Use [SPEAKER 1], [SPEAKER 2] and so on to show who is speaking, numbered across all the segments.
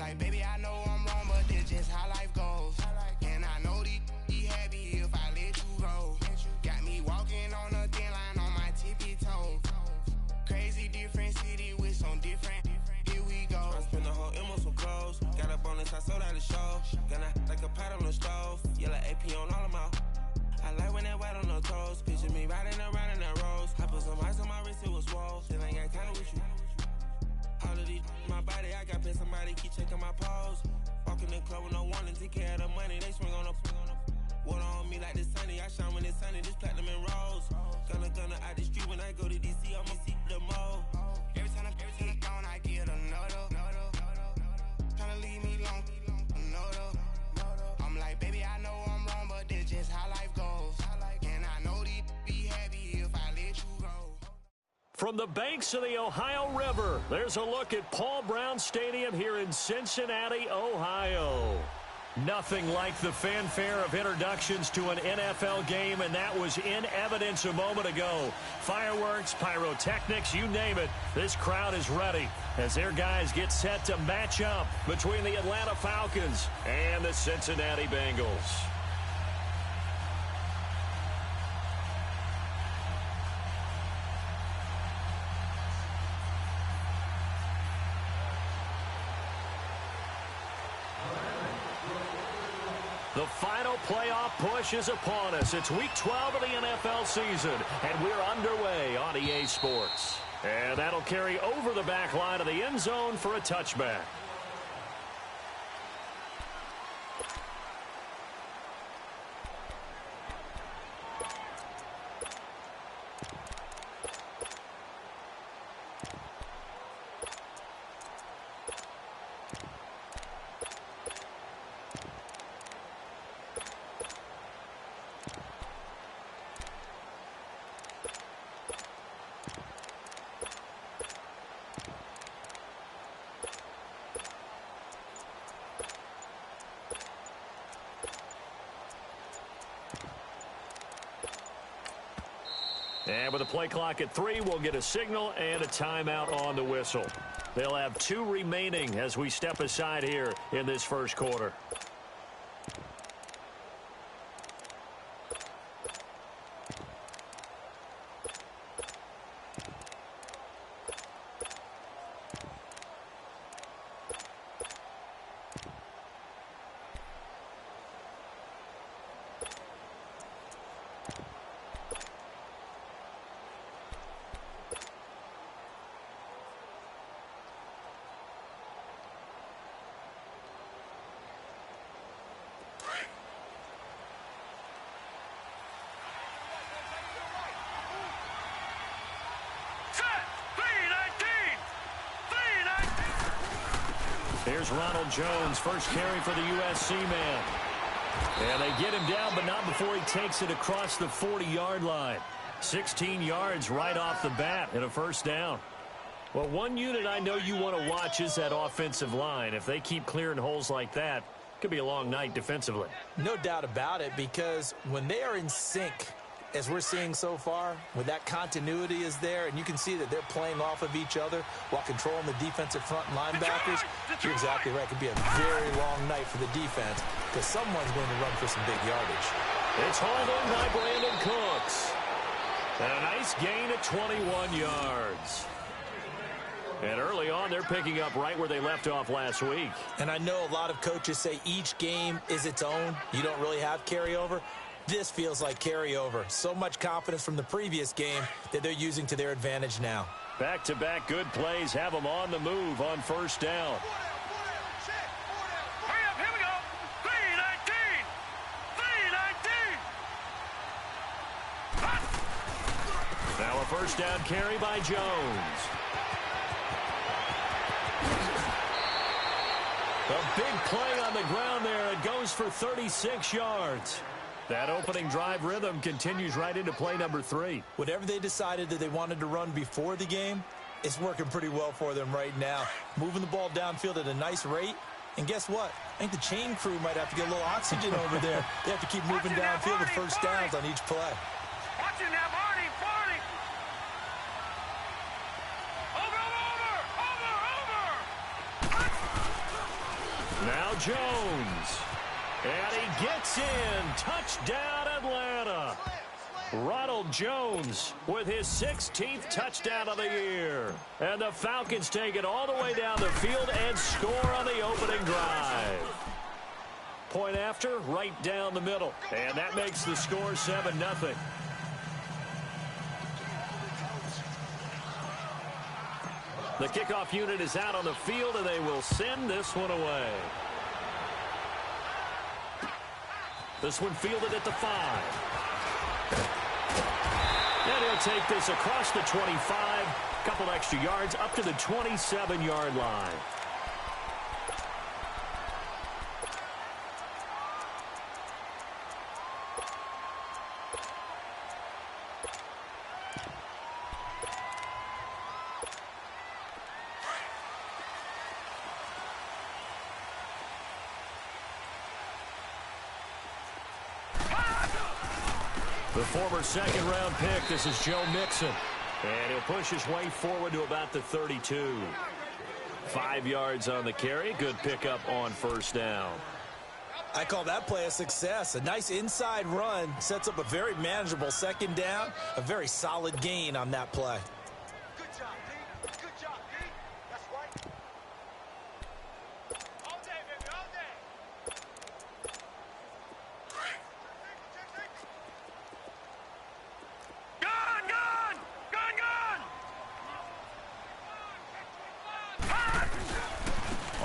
[SPEAKER 1] like, baby, I know I'm wrong, but this just how life goes. And I know be happy if I let you go. Got me walking on a thin line on my tippy toes. Crazy different city with some different. Here we go.
[SPEAKER 2] I spent the whole M on some clothes. Got a bonus, I sold out the show. Gonna like a pot on the stove. Yellow AP on all of my. I like when that white on the toes. Picture me riding around in that rose. I put some ice on my wrist, it was swole. Still ain't got time with you. All of these, my body, I got paid somebody keep checking my pose. Walking in the club with no warning, take care of the money. They swing on the water on me like the sunny. I shine when it's sunny, this platinum and rose. Gonna out the street when I go to DC, I'ma see the mo.
[SPEAKER 1] Every time I'm gone, I get another. Tryna leave me long, another. I'm like, baby, I know I'm wrong, but this just how life goes. And I know be happy if I let you go.
[SPEAKER 3] From the banks of the Ohio River, there's a look at Paul Brown Stadium here in Cincinnati, Ohio. Nothing like the fanfare of introductions to an NFL game, and that was in evidence a moment ago. Fireworks, pyrotechnics, you name it. This crowd is ready as their guys get set to match up between the Atlanta Falcons and the Cincinnati Bengals. The final playoff push is upon us. It's Week 12 of the NFL season, and we're underway on EA Sports. And that'll carry over the back line of the end zone for a touchback. And with a play clock at 3, we'll get a signal and a timeout on the whistle. They'll have 2 remaining as we step aside here in this first quarter. Here's Ronald Jones, first carry for the USC man. And they get him down, but not before he takes it across the 40-yard line. 16 yards right off the bat and a first down. Well, one unit I know you want to watch is that offensive line. If they keep clearing holes like that, it could be a long night defensively.
[SPEAKER 4] No doubt about it, because when they are in sync, as we're seeing so far, when that continuity is there, and you can see that they're playing off of each other while controlling the defensive front linebackers, you're exactly right. It could be a very long night for the defense because someone's going to run for some big yardage.
[SPEAKER 3] It's hauled in by Brandon Cooks. And a nice gain of 21 yards. And early on, they're picking up right where they left off last week.
[SPEAKER 4] And I know a lot of coaches say each game is its own. You don't really have carryover. This feels like carryover. So much confidence from the previous game that they're using to their advantage now.
[SPEAKER 3] Back-to-back good plays have them on the move on first down.
[SPEAKER 5] Hurry up, here we go. 3-19. 3-19.
[SPEAKER 3] Now a first down carry by Jones. A big play on the ground there. It goes for 36 yards. That opening drive rhythm continues right into play number 3.
[SPEAKER 4] Whatever they decided that they wanted to run before the game, it's working pretty well for them right now. Moving the ball downfield at a nice rate. And guess what? I think the chain crew might have to get a little oxygen over there. They have to keep moving downfield with first downs on each play.
[SPEAKER 5] Watching that, Marty. Over.
[SPEAKER 3] Jones. And he gets in. Touchdown, Atlanta. Ronald Jones with his 16th touchdown of the year. And the Falcons take it all the way down the field and score on the opening drive. Point after, right down the middle. And that makes the score 7-0. The kickoff unit is out on the field, and they will send this one away. This one fielded at the 5. And he'll take this across the 25. Couple extra yards up to the 27-yard line. The former second-round pick, this is Joe Mixon. And he'll push his way forward to about the 32. 5 yards on the carry. Good pickup on first down.
[SPEAKER 4] I call that play a success. A nice inside run sets up a very manageable second down. A very solid gain on that play.
[SPEAKER 5] Good job, D. Good job, D. That's right. All day, baby, all day. Gun, gun! Gun, gun!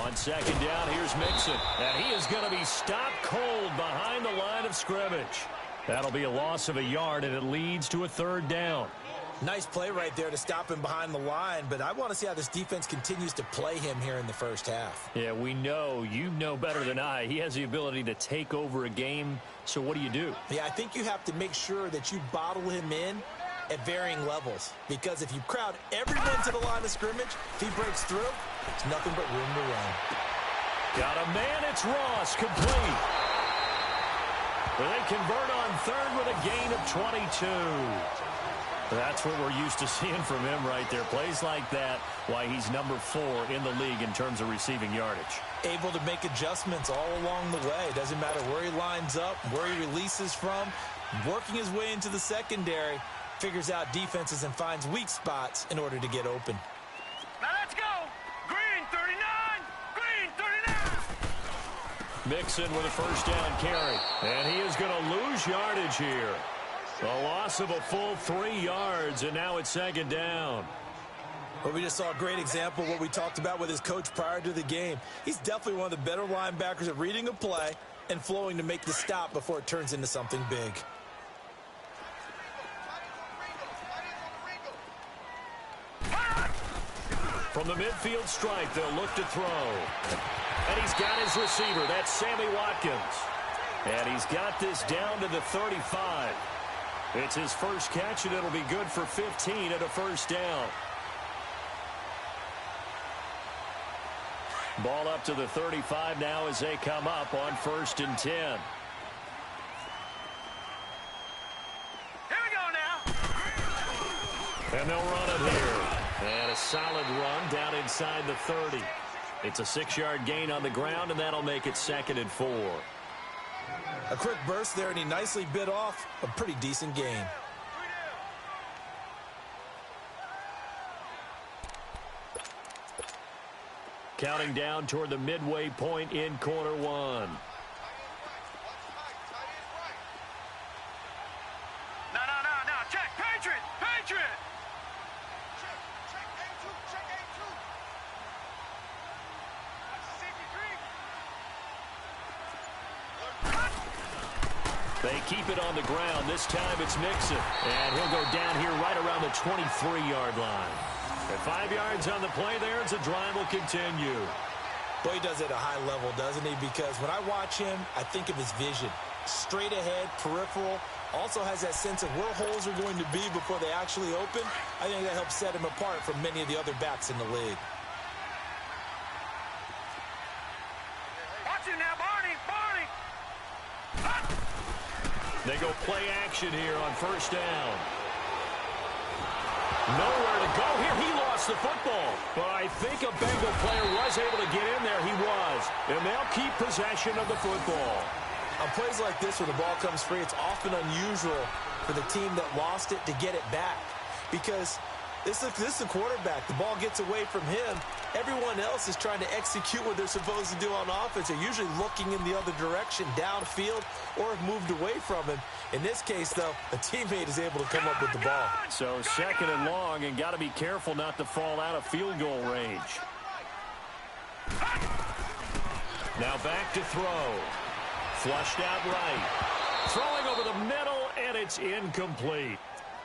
[SPEAKER 3] On second down, here's Mixon. And he is going to be stopped cold behind the line of scrimmage. That'll be a loss of a yard, and it leads to a third down.
[SPEAKER 4] Nice play right there to stop him behind the line, but I want to see how this defense continues to play him here in the first half.
[SPEAKER 3] Yeah, we know. You know better than I. He has the ability to take over a game, so what do?
[SPEAKER 4] Yeah, I think you have to make sure that you bottle him in at varying levels, because if you crowd everyone to the line of scrimmage, if he breaks through, it's nothing but room to run.
[SPEAKER 3] Got a man, it's Ross, complete. They convert on third with a gain of 22. That's what we're used to seeing from him right there. Plays like that, why he's number 4 in the league in terms of receiving yardage.
[SPEAKER 4] Able to make adjustments all along the way. Doesn't matter where he lines up, where he releases from. Working his way into the secondary, figures out defenses and finds weak spots in order to get open.
[SPEAKER 5] Now let's go! Green 39! Green 39!
[SPEAKER 3] Mixon with a first down carry. And he is going to lose yardage here. A loss of a full 3 yards, and now it's second down.
[SPEAKER 4] Well, we just saw a great example of what we talked about with his coach prior to the game. He's definitely one of the better linebackers at reading a play and flowing to make the stop before it turns into something big.
[SPEAKER 3] From the midfield stripe, they'll look to throw. And he's got his receiver. That's Sammy Watkins. And he's got this down to the 35. It's his first catch, and it'll be good for 15 at a first down. Ball up to the 35 now as they come up on 1st and 10.
[SPEAKER 5] Here we go now!
[SPEAKER 3] And they'll run it here. And a solid run down inside the 30. It's a 6-yard gain on the ground, and that'll make it 2nd and 4.
[SPEAKER 4] A quick burst there, and he nicely bit off a pretty decent gain.
[SPEAKER 3] Counting down toward the midway point in quarter 1.
[SPEAKER 5] No. Check. Patriot. Check A2. Check A2.
[SPEAKER 3] They keep it on the ground. This time it's Mixon. And he'll go down here right around the 23-yard line. At 5 yards on the play there, as the drive will continue.
[SPEAKER 4] Boy, he does it at a high level, doesn't he? Because when I watch him, I think of his vision. Straight ahead, peripheral. Also has that sense of where holes are going to be before they actually open. I think that helps set him apart from many of the other backs in the league.
[SPEAKER 5] Watch it now, Barney.
[SPEAKER 3] They go play action here on first down. Nowhere to go here. He lost the football. But I think a Bengal player was able to get in there. He was. And they'll keep possession of the football.
[SPEAKER 4] On plays like this, when the ball comes free, it's often unusual for the team that lost it to get it back. Because this is the quarterback. The ball gets away from him. Everyone else is trying to execute what they're supposed to do on offense. They're usually looking in the other direction, downfield, or have moved away from him. In this case, though, a teammate is able to come up with the ball.
[SPEAKER 3] So 2nd and long, and got to be careful not to fall out of field goal range. Now back to throw. Flushed out right. Throwing over the middle, and it's incomplete.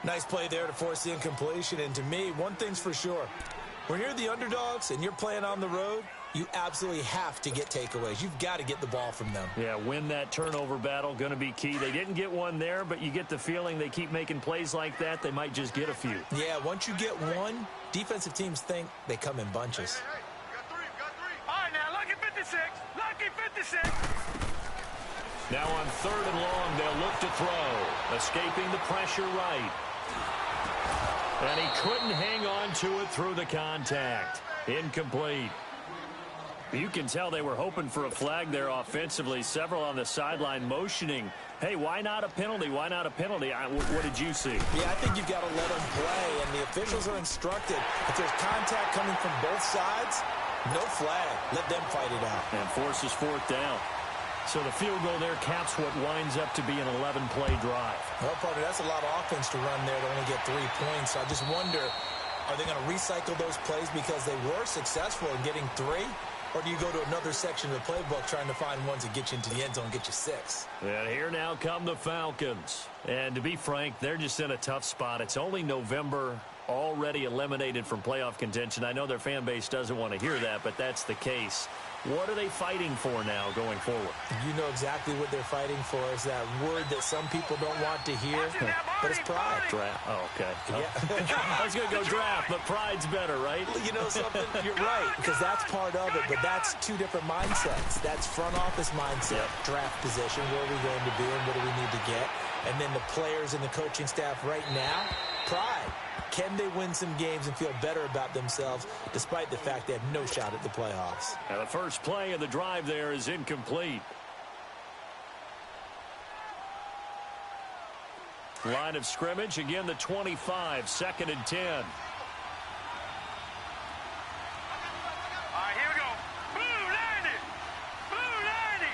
[SPEAKER 4] Nice play there to force the incompletion. And to me, one thing's for sure. When you're the underdogs and you're playing on the road, you absolutely have to get takeaways. You've got to get the ball from them.
[SPEAKER 3] Yeah, win that turnover battle, going to be key. They didn't get one there, but you get the feeling they keep making plays like that, they might just get a few.
[SPEAKER 4] Yeah, once you get one, defensive teams think they come in bunches.
[SPEAKER 5] Hey, got three. All right, now, lucky 56. Lucky 56.
[SPEAKER 3] Now on 3rd and long, they'll look to throw. Escaping the pressure right. And he couldn't hang on to it through the contact. Incomplete. You can tell they were hoping for a flag there offensively. Several on the sideline motioning, hey, why not a penalty? Why not a penalty? What did you see?
[SPEAKER 4] Yeah, I think you've got to let them play, and the officials are instructed. If there's contact coming from both sides, no flag. Let them fight it out.
[SPEAKER 3] And forces 4th down. So the field goal there caps what winds up to be an 11-play drive.
[SPEAKER 4] Well, partner, that's a lot of offense to run there to only get 3 points. So I just wonder, are they going to recycle those plays because they were successful in getting 3? Or do you go to another section of the playbook trying to find ones that get you into the end zone and get you 6?
[SPEAKER 3] And here now come the Falcons. And to be frank, they're just in a tough spot. It's only November, already eliminated from playoff contention. I know their fan base doesn't want to hear that, but that's the case. What are they fighting for now going forward?
[SPEAKER 4] You know exactly what they're fighting for. Is that word that some people don't want to hear, but it's pride.
[SPEAKER 3] Draft. Oh, okay.
[SPEAKER 4] Yeah.
[SPEAKER 3] I was going to go draft, but pride's better, right?
[SPEAKER 4] You know something? You're right, because that's part of it, but that's 2 different mindsets. That's front office mindset, draft position, where are we going to be and what do we need to get? And then the players and the coaching staff right now, pride. Can they win some games and feel better about themselves despite the fact they have no shot at the playoffs?
[SPEAKER 3] Now the first play of the drive there is incomplete. Line of scrimmage, again the 25, 2nd and 10.
[SPEAKER 5] All right, here we go. Blue 90. Blue 90.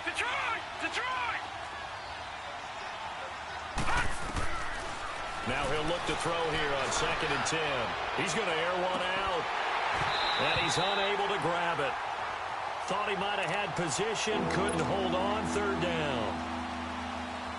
[SPEAKER 5] Detroit. Detroit.
[SPEAKER 3] Now he'll look to throw here on 2nd and 10. He's going to air one out. And he's unable to grab it. Thought he might have had position, couldn't hold on, 3rd down.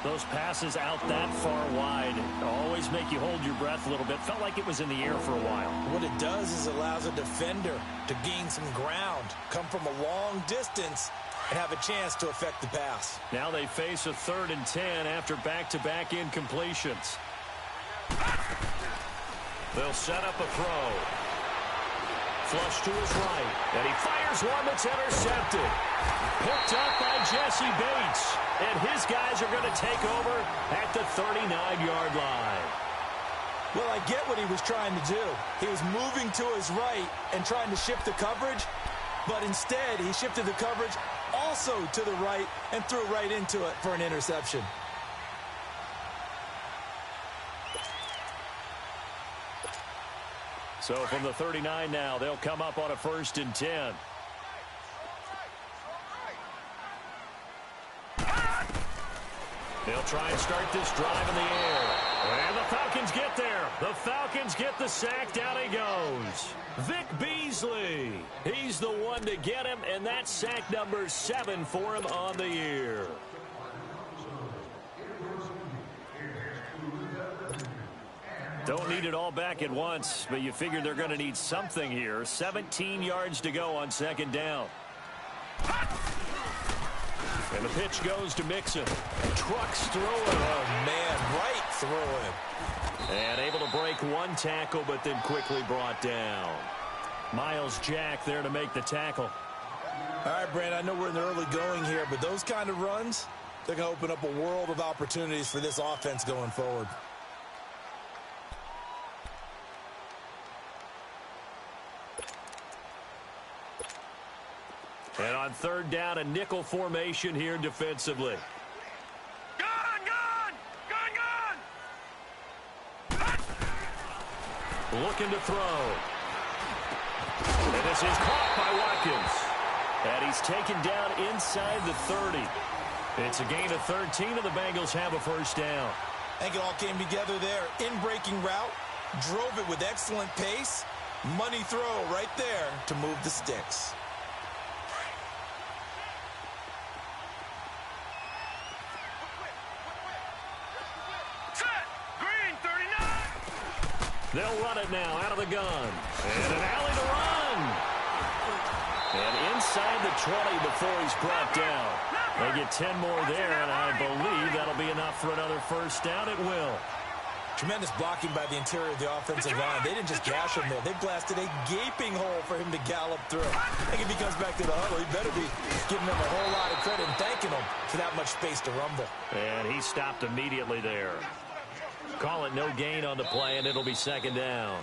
[SPEAKER 3] Those passes out that far wide always make you hold your breath a little bit. Felt like it was in the air for a while.
[SPEAKER 4] What it does is allows a defender to gain some ground, come from a long distance, and have a chance to affect the pass.
[SPEAKER 3] Now they face a 3rd and 10 after back-to-back incompletions. They'll set up a throw. Flush to his right. And he fires one that's intercepted. Picked up by Jesse Bates. And his guys are going to take over at the 39-yard line.
[SPEAKER 4] Well, I get what he was trying to do. He was moving to his right and trying to shift the coverage. But instead, he shifted the coverage also to the right and threw right into it for an interception.
[SPEAKER 3] So from the 39 now, they'll come up on a 1st and 10. They'll try and start this drive in the air. And the Falcons get there. The Falcons get the sack. Down he goes. Vic Beasley. He's the one to get him, and that's sack number 7 for him on the year. Don't need it all back at once, but you figure they're going to need something here. 17 yards to go on 2nd down. And the pitch goes to Mixon. Trucks through it.
[SPEAKER 4] Oh, man, right through him.
[SPEAKER 3] And able to break one tackle, but then quickly brought down. Miles Jack there to make the tackle.
[SPEAKER 4] All right, Brandon, I know we're in the early going here, but those kind of runs, they're going to open up a world of opportunities for this offense going forward.
[SPEAKER 3] And on third down, a nickel formation here defensively. Looking to throw. And this is caught by Watkins. And he's taken down inside the 30. It's a gain of 13, and the Bengals have a first down.
[SPEAKER 4] I think it all came together there. In-breaking route, drove it with excellent pace. Money throw right there to move the sticks.
[SPEAKER 3] They'll run it now out of the gun. And an alley to run. And inside the 20 before he's brought down. They get 10 more there, and I believe that'll be enough for another first down. It will.
[SPEAKER 4] Tremendous blocking by the interior of the offensive line. They didn't just gash him there. They blasted a gaping hole for him to gallop through. I think if he comes back to the huddle, he better be giving them a whole lot of credit and thanking them for that much space to rumble.
[SPEAKER 3] And he stopped immediately there. Call it no gain on the play, and it'll be second down.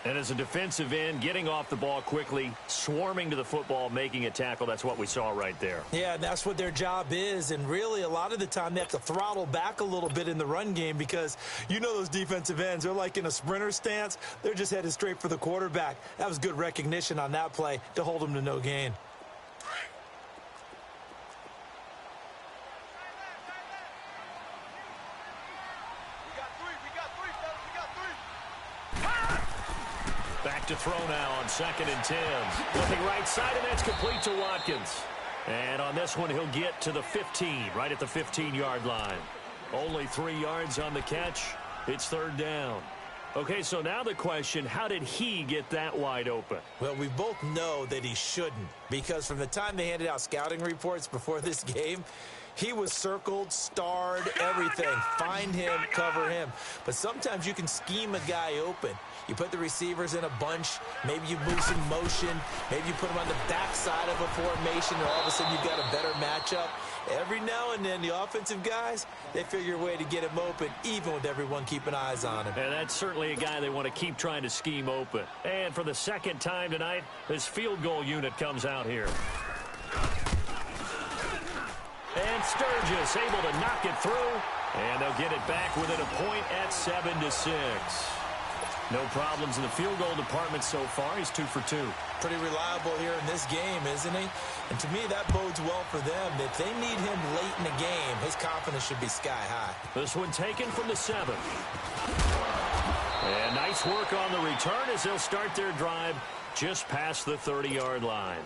[SPEAKER 3] And as a defensive end, getting off the ball quickly, swarming to the football, making a tackle, that's what we saw right there.
[SPEAKER 4] Yeah, and that's what their job is. And really, a lot of the time, they have to throttle back a little bit in the run game because you know those defensive ends, they're like in a sprinter stance. They're just headed straight for the quarterback. That was good recognition on that play to hold them to no gain.
[SPEAKER 3] Back to throw now on 2nd and 10. Looking right side, and that's complete to Watkins. And on this one, he'll get to the 15, right at the 15-yard line. Only 3 yards on the catch. It's third down. Okay, so now the question, how did he get that wide open?
[SPEAKER 4] Well, we both know that he shouldn't, because from the time they handed out scouting reports before this game, he was circled, starred, everything. Find him, cover him. But sometimes you can scheme a guy open. You put the receivers in a bunch. Maybe you move some motion. Maybe you put them on the backside of a formation, and all of a sudden you've got a better matchup. Every now and then, the offensive guys, they figure a way to get him open, even with everyone keeping eyes on him.
[SPEAKER 3] And that's certainly a guy they want to keep trying to scheme open. And for the second time tonight, this field goal unit comes out here. And Sturgis able to knock it through. And they'll get it back within a point at 7-6. No problems in the field goal department so far. He's 2 for 2.
[SPEAKER 4] Pretty reliable here in this game, isn't he? And to me, that bodes well for them. If they need him late in the game, his confidence should be sky high.
[SPEAKER 3] This one taken from the 7. And nice work on the return as they'll start their drive just past the 30-yard line.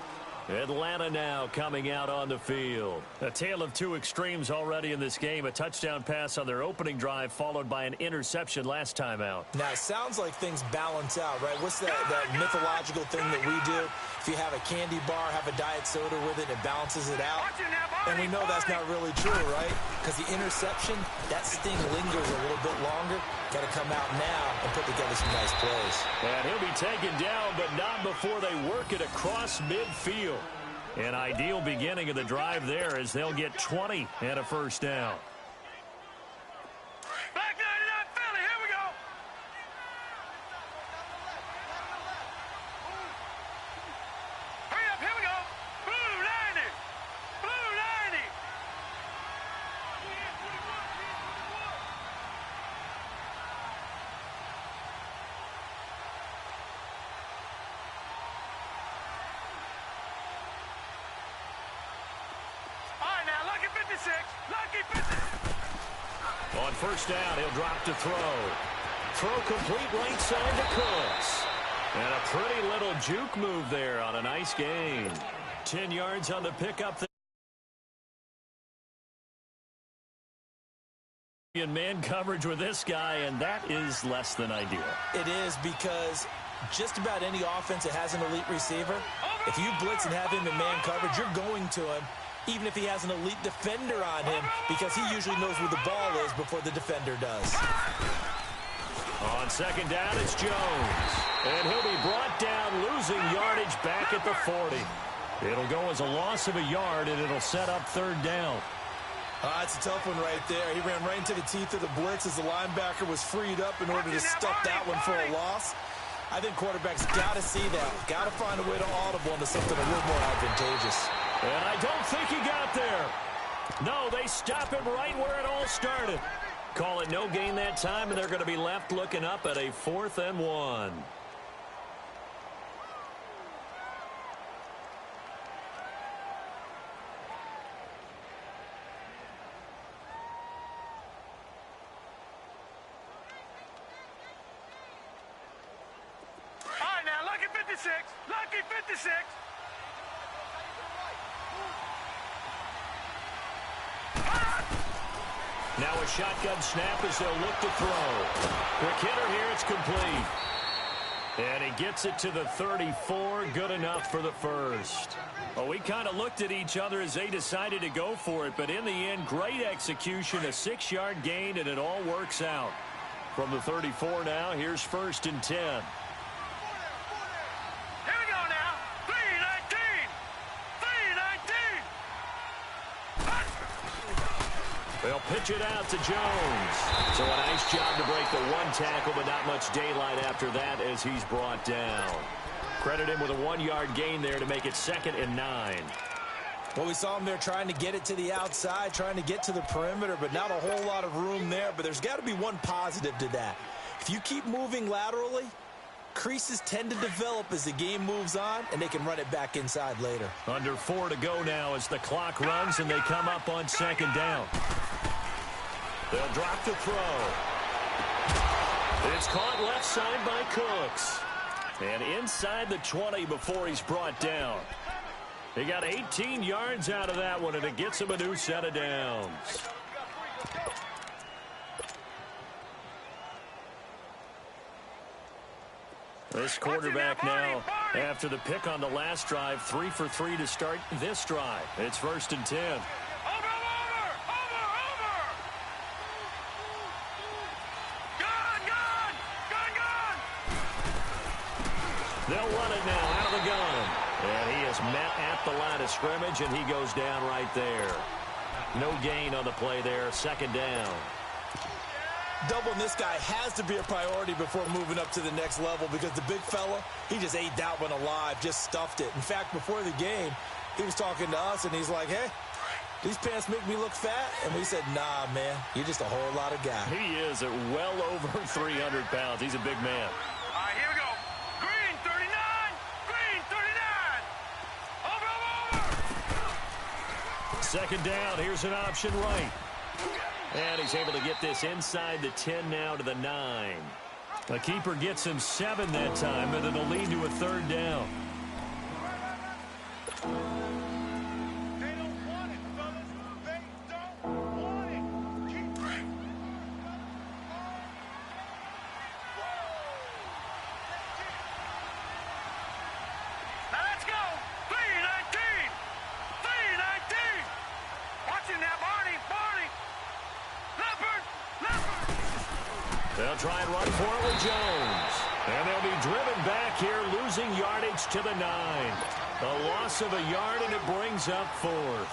[SPEAKER 3] Atlanta now coming out on the field. A tale of two extremes already in this game. A touchdown pass on their opening drive followed by an interception last time out.
[SPEAKER 4] Now, it sounds like things balance out, right? What's that mythological thing that we do? If you have a candy bar, have a diet soda with it, it balances it out. And we know that's not really true, right? Because the interception, that sting lingers a little bit longer. Got to come out now and put together some nice plays.
[SPEAKER 3] And he'll be taken down, but not before they work it across midfield. An ideal beginning of the drive there as they'll get 20 and a first down.
[SPEAKER 5] Back 99 Philly, here we go. Hurry up, here we go. Blue 90. Blue 90. All right, now, lucky 56. Lucky 56.
[SPEAKER 3] On first down, he'll drop to throw. Throw complete right side to Cooks. And a pretty little juke move there on a nice gain. 10 yards on the pickup. In man coverage with this guy, and that is less than ideal.
[SPEAKER 4] It is, because just about any offense that has an elite receiver, if you blitz and have him in man coverage, you're going to him, even if he has an elite defender on him, because he usually knows where the ball is before the defender does.
[SPEAKER 3] On second down, it's Jones. And he'll be brought down, losing yardage back at the 40. It'll go as a loss of a yard, and it'll set up third down.
[SPEAKER 4] That's a tough one right there. He ran right into the teeth of the blitz as the linebacker was freed up in order to stuff that one for a loss. I think quarterbacks got to see that. Got to find a way to audible into something a little more advantageous.
[SPEAKER 3] And I don't think he got there. No, they stop him right where it all started. Call it no gain that time, and they're going to be left looking up at a 4th and 1.
[SPEAKER 5] All right, now, lucky 56. Lucky 56.
[SPEAKER 3] Now a shotgun snap as they'll look to throw. Quick hitter here, it's complete. And he gets it to the 34, good enough for the first. Well, we kind of looked at each other as they decided to go for it, but in the end, great execution, a 6-yard gain, and it all works out. From the 34 now, here's 1st and 10.
[SPEAKER 5] Here we go now. 3-19. 3-19.
[SPEAKER 3] They'll pitch it out to Jones. So a nice job to break the 1 tackle, but not much daylight after that as he's brought down. Credit him with a 1-yard gain there to make it 2nd and 9.
[SPEAKER 4] Well, we saw him there trying to get it to the outside, trying to get to the perimeter, but not a whole lot of room there. But there's got to be one positive to that. If you keep moving laterally, creases tend to develop as the game moves on, and they can run it back inside later.
[SPEAKER 3] Under 4 to go now as the clock runs, and they come up on 2nd down. They'll drop the throw. It's caught left side by Cooks. And inside the 20 before he's brought down. He got 18 yards out of that one, and it gets him a new set of downs. This quarterback now, after the pick on the last drive, 3 for 3 to start this drive. It's 1st and 10.
[SPEAKER 5] Over. Gun.
[SPEAKER 3] They'll run it now out of the gun. And he is met at the line of scrimmage, and he goes down right there. No gain on the play there, 2nd down.
[SPEAKER 4] Doubling this guy has to be a priority before moving up to the next level because the big fella, he just ate that one alive, just stuffed it. In fact, before the game, he was talking to us, and he's like, hey, these pants make me look fat? And we said, nah, man, you're just a whole lot of guy.
[SPEAKER 3] He is at well over 300 pounds. He's a big man.
[SPEAKER 5] All right, here we go. Green 39. Green 39. Over.
[SPEAKER 3] 2nd down. Here's an option right. And he's able to get this inside the 10 now to the 9. The keeper gets him 7 that time, and it'll lead to a 3rd down.
[SPEAKER 5] They don't want it, fellas. They don't want it. Keep right. Now let's go. 3-19. 3-19. Watch him now, Barney. Leopard.
[SPEAKER 3] They'll try and run for it with Jones. And they'll be driven back here, losing yardage to the 9. A loss of a yard, and it brings up 4th.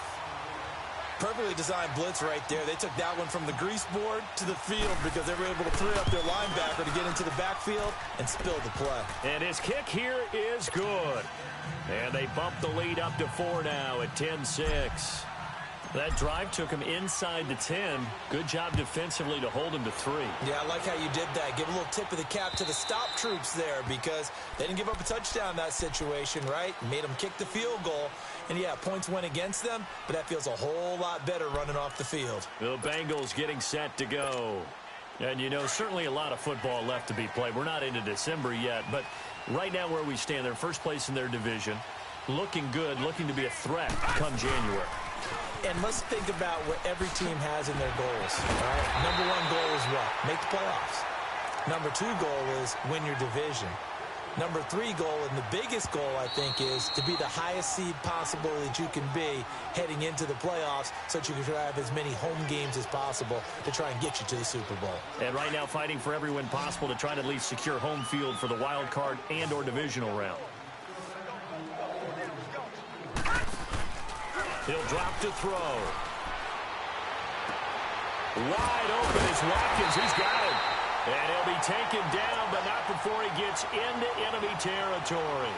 [SPEAKER 4] Perfectly designed blitz right there. They took that one from the grease board to the field because they were able to free up their linebacker to get into the backfield and spill the play.
[SPEAKER 3] And his kick here is good. And they bump the lead up to 4 now at 10-6. That drive took him inside the 10. Good job defensively to hold him to 3.
[SPEAKER 4] Yeah, I like how you did that. Give a little tip of the cap to the stop troops there because they didn't give up a touchdown in that situation, right? Made them kick the field goal. And, yeah, points went against them, but that feels a whole lot better running off the field.
[SPEAKER 3] The Bengals getting set to go. And, you know, certainly a lot of football left to be played. We're not into December yet, but right now where we stand, they're first place in their division. Looking good, looking to be a threat come January.
[SPEAKER 4] And let's think about what every team has in their goals. All right? Number 1 goal is what? Make the playoffs. Number 2 goal is win your division. Number 3 goal, and the biggest goal, I think, is to be the highest seed possible that you can be heading into the playoffs so that you can have as many home games as possible to try and get you to the Super Bowl.
[SPEAKER 3] And right now fighting for every win possible to try to at least secure home field for the wild card and or divisional round. He'll drop to throw. Wide open is Watkins. He's got him. And he'll be taken down, but not before he gets into enemy territory.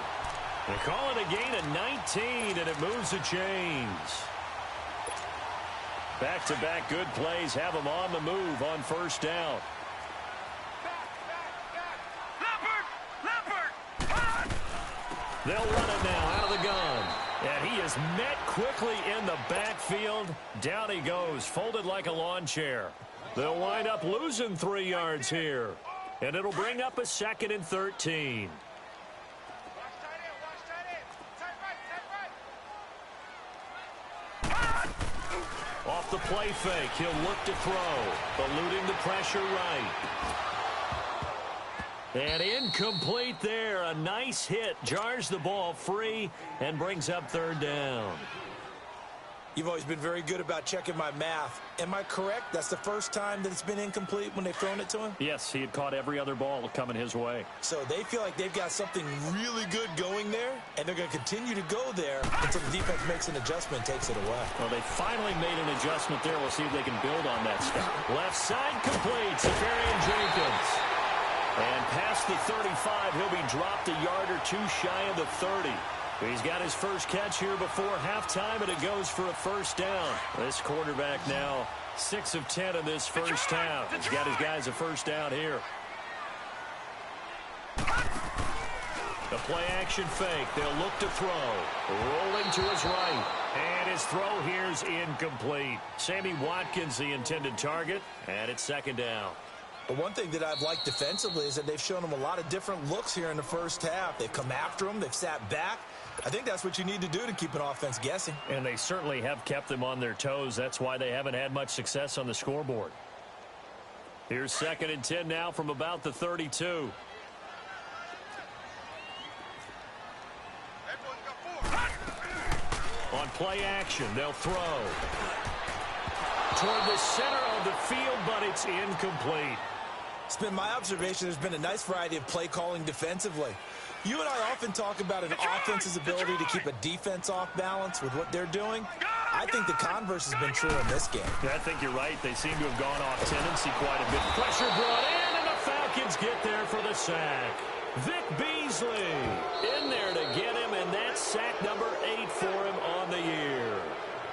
[SPEAKER 3] They call it a gain of 19, and it moves the chains. Back-to-back good plays have them on the move on first down. They'll run it now out of the gun. And he is met quickly in the backfield. Down he goes, folded like a lawn chair. They'll wind up losing 3 yards here. And it'll bring up a 2nd and 13. Off the play fake, he'll look to throw, eluding the pressure right. And incomplete there. A nice hit, jars the ball free, and brings up 3rd down.
[SPEAKER 4] You've always been very good about checking my math. Am I correct? That's the first time that it's been incomplete when they've thrown it to him?
[SPEAKER 3] Yes, he had caught every other ball coming his way.
[SPEAKER 4] So they feel like they've got something really good going there, and they're going to continue to go there until the defense makes an adjustment, takes it away.
[SPEAKER 3] Well, they finally made an adjustment there. We'll see if they can build on that stuff. Left side complete, Safarian Jenkins. And past the 35, he'll be dropped a yard or 2 shy of the 30. He's got his first catch here before halftime, and it goes for a 1st down. This quarterback now 6 of 10 in this first half. He's got his guys a 1st down here. The play action fake. They'll look to throw. Rolling to his right. And his throw here's incomplete. Sammy Watkins, the intended target, and it's 2nd down.
[SPEAKER 4] But one thing that I've liked defensively is that they've shown him a lot of different looks here in the first half. They've come after him. They've sat back. I think that's what you need to do to keep an offense guessing.
[SPEAKER 3] And they certainly have kept them on their toes. That's why they haven't had much success on the scoreboard. Here's 2nd and 10 now from about the 32. On play action, they'll throw. Toward the center of the field, but it's incomplete.
[SPEAKER 4] It's been my observation there's been a nice variety of play calling defensively. You and I often talk about an offense's ability to keep a defense off balance with what they're doing. I think the converse has been true in this game.
[SPEAKER 3] I think you're right. They seem to have gone off tendency quite a bit. Pressure brought in, and the Falcons get there for the sack. Vic Beasley in there to get him, and that's sack number 8 for him on the year.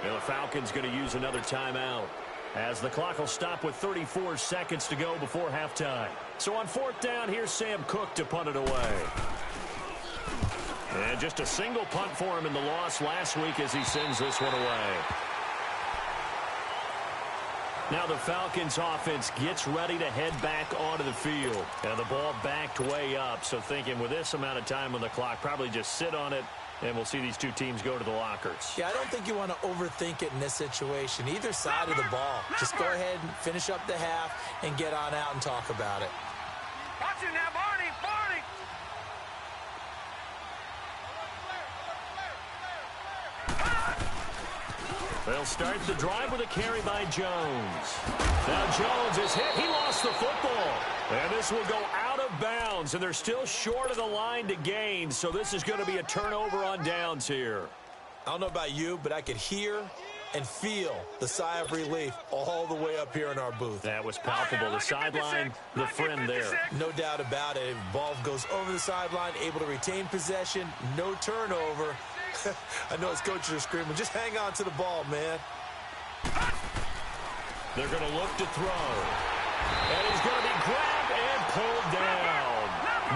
[SPEAKER 3] And the Falcons going to use another timeout, as the clock will stop with 34 seconds to go before halftime. So on 4th down, here's Sam Cook to punt it away. And just a single punt for him in the loss last week as he sends this one away. Now the Falcons offense gets ready to head back onto the field. And the ball backed way up, so thinking with this amount of time on the clock, probably just sit on it, and we'll see these two teams go to the lockers.
[SPEAKER 4] Yeah, I don't think you want to overthink it in this situation. Either side of the ball. Just go ahead and finish up the half and get on out and talk about it.
[SPEAKER 5] Watch it now, Barney! Barney!
[SPEAKER 3] They'll start the drive with a carry by Jones. Now Jones is hit. He lost the football. And this will go out of bounds, and they're still short of the line to gain, so this is going to be a turnover on downs here.
[SPEAKER 4] I don't know about you, but I could hear and feel the sigh of relief all the way up here in our booth.
[SPEAKER 3] That was palpable. The sideline, the friend there.
[SPEAKER 4] No doubt about it. Ball goes over the sideline, able to retain possession, no turnover. I know his coaches are screaming, just hang on to the ball, man.
[SPEAKER 3] They're going to look to throw. And he's going to be grabbed and pulled down.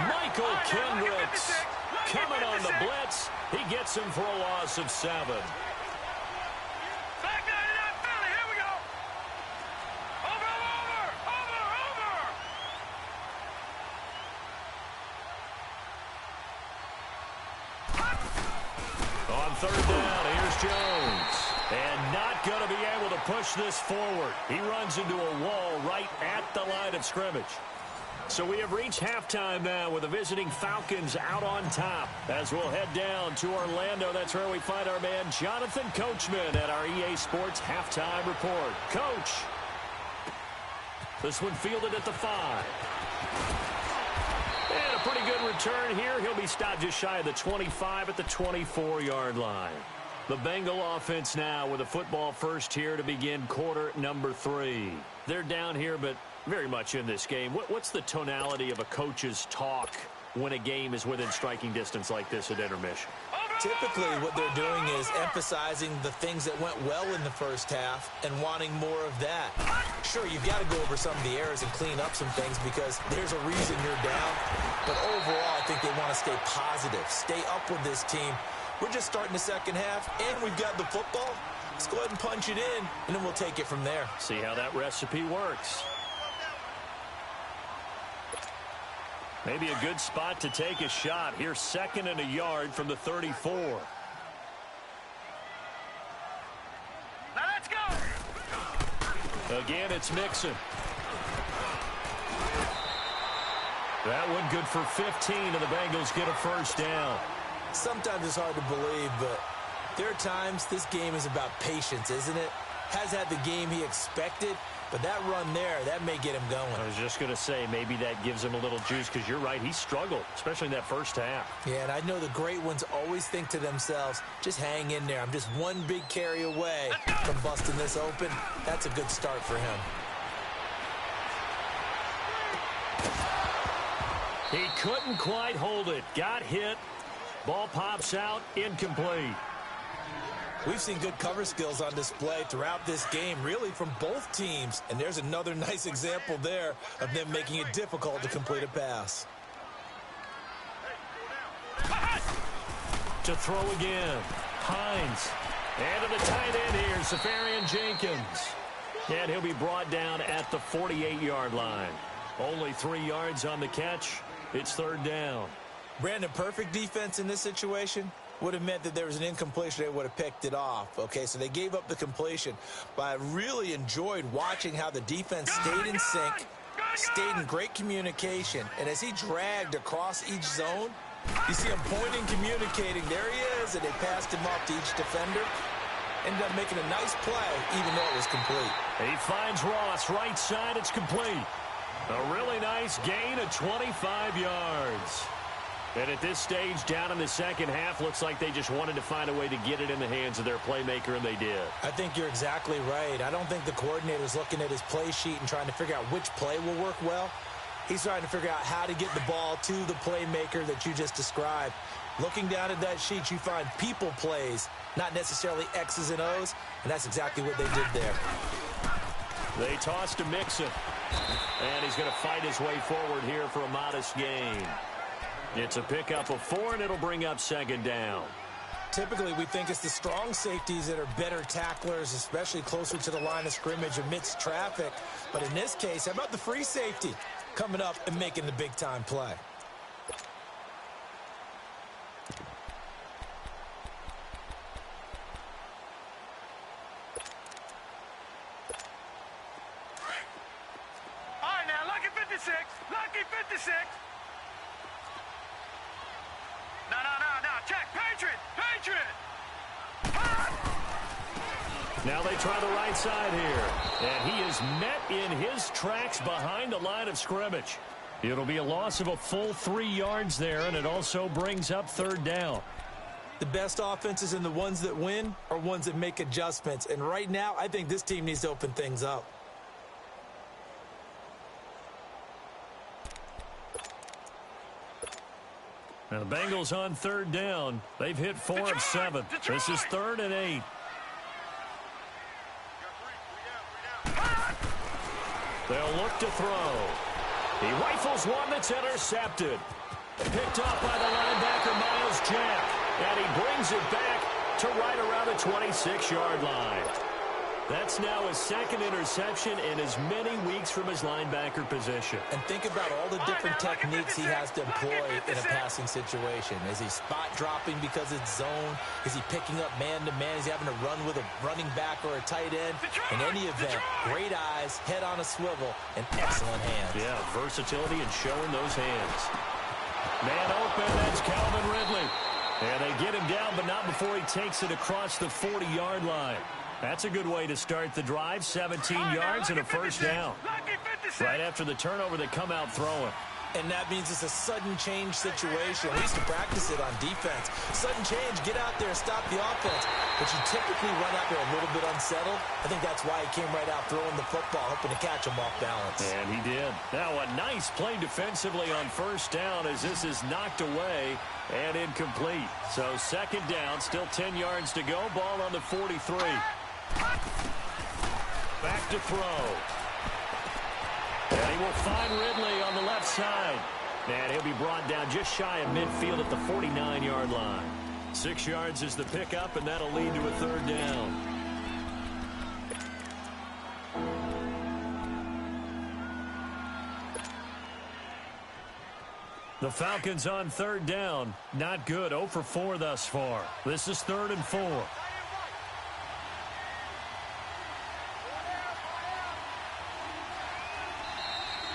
[SPEAKER 3] Michael Kendricks coming on the blitz. He gets him for a loss of 7.
[SPEAKER 5] Back 99 Philly, here we go! Over!
[SPEAKER 3] On 3rd down, here's Jones. And not going to be able to push this forward. He runs into a wall right at the line of scrimmage. So we have reached halftime now with the visiting Falcons out on top. As we'll head down to Orlando, that's where we find our man Jonathan Coachman at our EA Sports Halftime Report. Coach, this one fielded at the 5. And a pretty good return here. He'll be stopped just shy of the 25 at the 24-yard line. The Bengal offense now with a football first here to begin quarter number 3. They're down here, but very much in this game. What's the tonality of a coach's talk when a game is within striking distance like this at intermission?
[SPEAKER 4] Typically, what they're doing is emphasizing the things that went well in the first half and wanting more of that. Sure, you've got to go over some of the errors and clean up some things because there's a reason you're down. But overall, I think they want to stay positive, stay up with this team. We're just starting the second half, and we've got the football. Let's go ahead and punch it in, and then we'll take it from there.
[SPEAKER 3] See how that recipe works. Maybe a good spot to take a shot. Here's 2nd and a yard from the 34.
[SPEAKER 5] Now let's go.
[SPEAKER 3] Again, it's Mixon. That one good for 15, and the Bengals get a first down.
[SPEAKER 4] Sometimes it's hard to believe, but there are times this game is about patience, isn't it? Has had the game he expected, but that run there, that may get him going.
[SPEAKER 3] I was just going to say, maybe that gives him a little juice because you're right, he struggled, especially in that first half.
[SPEAKER 4] Yeah, and I know the great ones always think to themselves, just hang in there. I'm just one big carry away from busting this open. That's a good start for him.
[SPEAKER 3] He couldn't quite hold it. Got hit. Ball pops out, incomplete.
[SPEAKER 4] We've seen good cover skills on display throughout this game, really from both teams. And there's another nice example there of them making it difficult to complete a pass.
[SPEAKER 3] To throw again. Hines. And to the tight end here, Safarian Jenkins. And he'll be brought down at the 48-yard line. Only 3 yards on the catch. It's 3rd down.
[SPEAKER 4] Brandon, perfect defense in this situation would have meant that there was an incompletion. They would have picked it off. Okay, so they gave up the completion. But I really enjoyed watching how the defense stayed in sync, stayed in great communication. And as he dragged across each zone, you see him pointing, communicating. There he is, and they passed him off to each defender. Ended up making a nice play, even though it was complete.
[SPEAKER 3] He finds Ross, right side, it's complete. A really nice gain of 25 yards. And at this stage, down in the second half, looks like they just wanted to find a way to get it in the hands of their playmaker, and they did.
[SPEAKER 4] I think you're exactly right. I don't think the coordinator's looking at his play sheet and trying to figure out which play will work well. He's trying to figure out how to get the ball to the playmaker that you just described. Looking down at that sheet, you find people plays, not necessarily X's and O's, and that's exactly what they did there.
[SPEAKER 3] They toss to Mixon, and he's going to fight his way forward here for a modest gain. It's a pickup of 4, and it'll bring up 2nd down.
[SPEAKER 4] Typically, we think it's the strong safeties that are better tacklers, especially closer to the line of scrimmage amidst traffic. But in this case, how about the free safety coming up and making the big-time play?
[SPEAKER 5] All right, now, lucky 56. Lucky 56. No, check. Patriot.
[SPEAKER 3] Now they try the right side here. And he is met in his tracks behind the line of scrimmage. It'll be a loss of a full 3 yards there, and it also brings up 3rd down.
[SPEAKER 4] The best offenses and the ones that win are ones that make adjustments. And right now, I think this team needs to open things up.
[SPEAKER 3] Now the Bengals on 3rd down. They've hit 4 of 7. This is 3rd and 8. They'll look to throw. He rifles one that's intercepted. Picked off by the linebacker, Miles Jack. And he brings it back to right around the 26-yard line. That's now his 2nd interception in as many weeks from his linebacker position.
[SPEAKER 4] And think about all the different techniques he has to employ in a passing situation. Is he spot dropping because it's zone? Is he picking up man-to-man? Is he having to run with a running back or a tight end? In any event, great eyes, head on a swivel, and excellent hands.
[SPEAKER 3] Yeah, versatility and showing those hands. Man open, that's Calvin Ridley. And they get him down, but not before he takes it across the 40-yard line. That's a good way to start the drive. 17 yards and a first down. Right after the turnover, they come out throwing.
[SPEAKER 4] And that means it's a sudden change situation. We used to practice it on defense. Sudden change, get out there, stop the offense. But you typically run out there a little bit unsettled. I think that's why he came right out throwing the football, hoping to catch him off balance.
[SPEAKER 3] And he did. Now a nice play defensively on first down as this is knocked away and incomplete. So second down, still 10 yards to go. Ball on the 43. Back to throw. And he will find Ridley on the left side. And he'll be brought down just shy of midfield at the 49-yard line. 6 yards is the pickup, and that'll lead to a third down. The Falcons on third down. Not good. 0 for 4 thus far. This is 3rd and 4.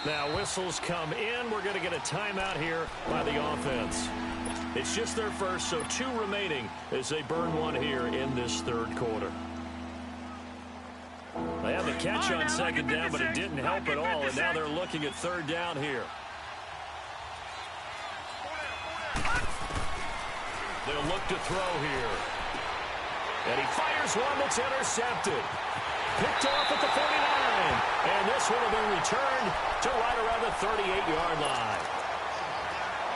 [SPEAKER 3] Now whistles come in. We're going to get a timeout here by the offense. It's just their first, so 2 remaining as they burn one here in this third quarter. They had the catch on second down, but it didn't help at all, and now they're looking at third down here. They'll look to throw here. And he fires one that's intercepted. Picked off at the 49. And this one will be returned to right around the 38-yard line.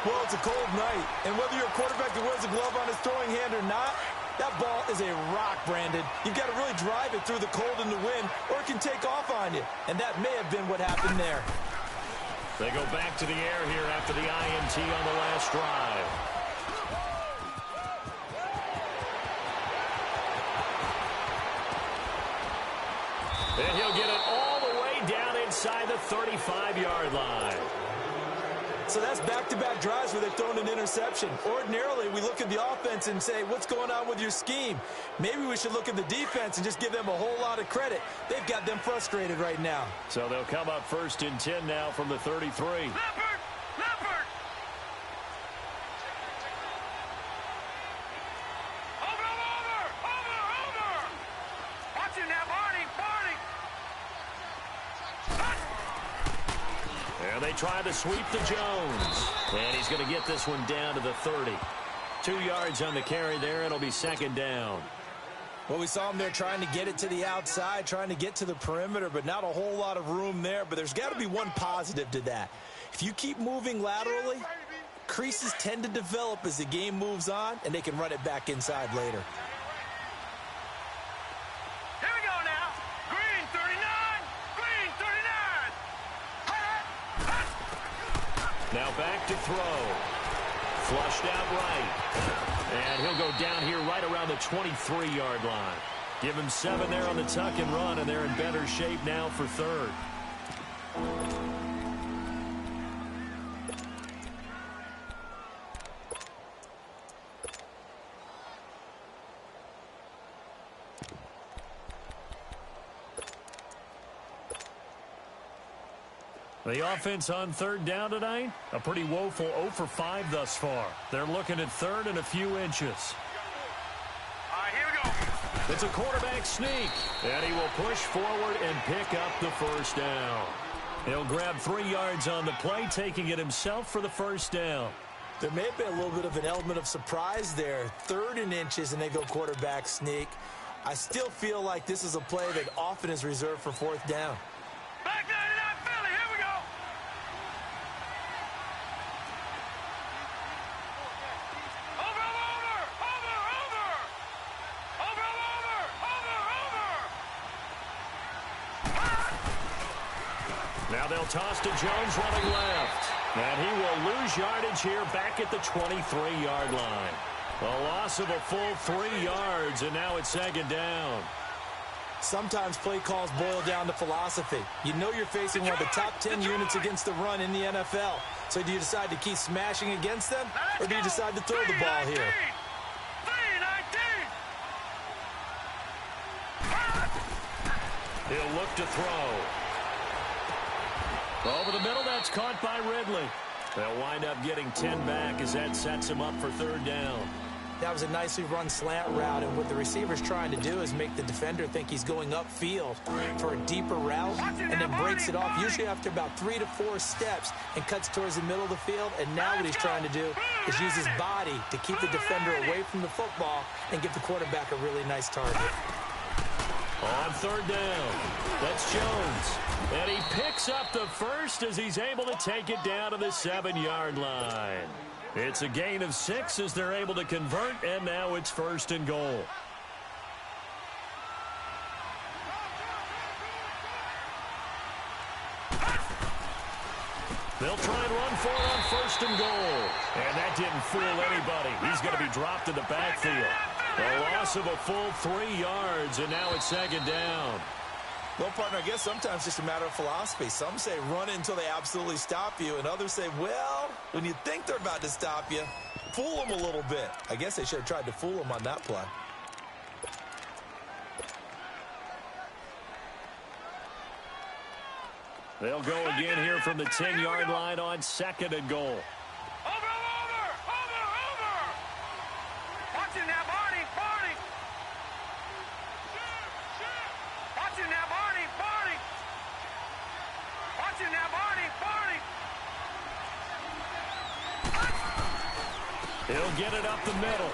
[SPEAKER 4] Well, it's a cold night, and whether you're a quarterback that wears a glove on his throwing hand or not, that ball is a rock, Brandon. You've got to really drive it through the cold and the wind, or it can take off on you. And that may have been what happened there.
[SPEAKER 3] They go back to the air here after the INT on the last drive. And he'll get it all the way down inside the 35-yard line.
[SPEAKER 4] So that's back-to-back drives where they've thrown an interception. Ordinarily, we look at the offense and say, what's going on with your scheme? Maybe we should look at the defense and just give them a whole lot of credit. They've got them frustrated right now.
[SPEAKER 3] So they'll come up 1st and 10 now from the 33.
[SPEAKER 5] Leopard! Leopard! Over! Watch him now, Barney!
[SPEAKER 3] And they try to sweep to Jones. And he's going to get this one down to the 30. 2 yards on the carry there. It'll be second down.
[SPEAKER 4] Well, we saw him there trying to get it to the outside, trying to get to the perimeter, but not a whole lot of room there. But there's got to be one positive to that. If you keep moving laterally, creases tend to develop as the game moves on, and they can run it back inside later.
[SPEAKER 5] Here we go now. Green 39. Green 39.
[SPEAKER 3] Now back to throw. Flushed out right. And he'll go down here right around the 23-yard line. Give him 7 there on the tuck and run, and they're in better shape now for third. The offense on third down tonight, a pretty woeful 0 for 5 thus far. They're looking at third and a few inches.
[SPEAKER 5] All right, here we go.
[SPEAKER 3] It's a quarterback sneak, and he will push forward and pick up the first down. He'll grab 3 yards on the play, taking it himself for the first down.
[SPEAKER 4] There may have been a little bit of an element of surprise there. 3rd and inches, and they go quarterback sneak. I still feel like this is a play that often is reserved for 4th down.
[SPEAKER 5] Back 99 Philly, here we go.
[SPEAKER 3] Now they'll toss to Jones running left. And he will lose yardage here back at the 23-yard line. A loss of a full 3 yards, and now it's second down.
[SPEAKER 4] Sometimes play calls boil down to philosophy. You know you're facing one of the top 10 units against the run in the NFL. So do you decide to keep smashing against them, or do you decide to throw the ball here?
[SPEAKER 5] 3-19.
[SPEAKER 3] He'll look to throw. Over the middle, that's caught by Ridley. They'll wind up getting 10 back as that sets him up for third down.
[SPEAKER 4] That was a nicely run slant route, and what the receiver's trying to do is make the defender think he's going upfield for a deeper route, and then breaks it off, usually after about 3 to 4 steps, and cuts towards the middle of the field. And now what he's trying to do is use his body to keep the defender away from the football and give the quarterback a really nice target.
[SPEAKER 3] On third down, that's Jones. And he picks up the first as he's able to take it down to the 7-yard line. It's a gain of 6 as they're able to convert, and now it's 1st and goal. They'll try and run for it on 1st and goal. And that didn't fool anybody. He's going to be dropped in the backfield. A loss of a full 3 yards, and now it's 2nd down.
[SPEAKER 4] Well, partner, I guess sometimes it's just a matter of philosophy. Some say run until they absolutely stop you, and others say, well, when you think they're about to stop you, fool them a little bit. I guess they should have tried to fool them on that play.
[SPEAKER 3] They'll go again here from the 10-yard line on 2nd and goal.
[SPEAKER 5] Over! Watch it now, Barney! Watch it now, Barney! Watch it now, Barney!
[SPEAKER 3] He'll get it up the middle.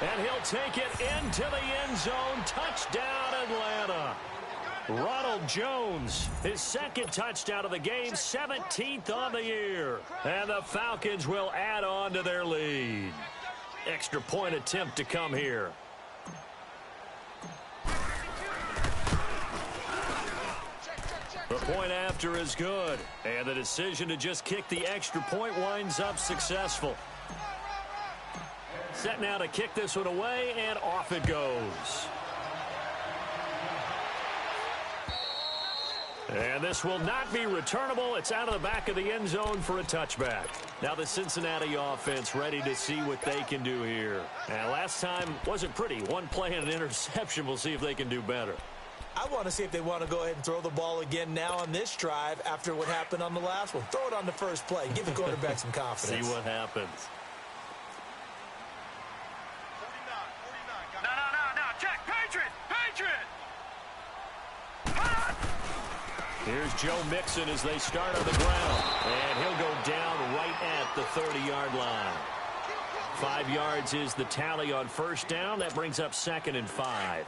[SPEAKER 3] And he'll take it into the end zone. Touchdown, Atlanta. Ronald Jones, his 2nd touchdown of the game, 17th on the year. And the Falcons will add on to their lead. Extra point attempt to come here. The point after is good. And the decision to just kick the extra point winds up successful. Set now to kick this one away, and off it goes. And this will not be returnable. It's out of the back of the end zone for a touchback. Now the Cincinnati offense ready to see what they can do here. And last time wasn't pretty. One play and an interception. We'll see if they can do better.
[SPEAKER 4] I want to see if they want to go ahead and throw the ball again now on this drive after what happened on the last one. Throw it on the first play. Give the quarterback some confidence.
[SPEAKER 3] See what happens.
[SPEAKER 5] No, check, Patriot!
[SPEAKER 3] Here's Joe Mixon as they start on the ground. And he'll go down right at the 30-yard line. 5 yards is the tally on 1st down. That brings up 2nd and 5.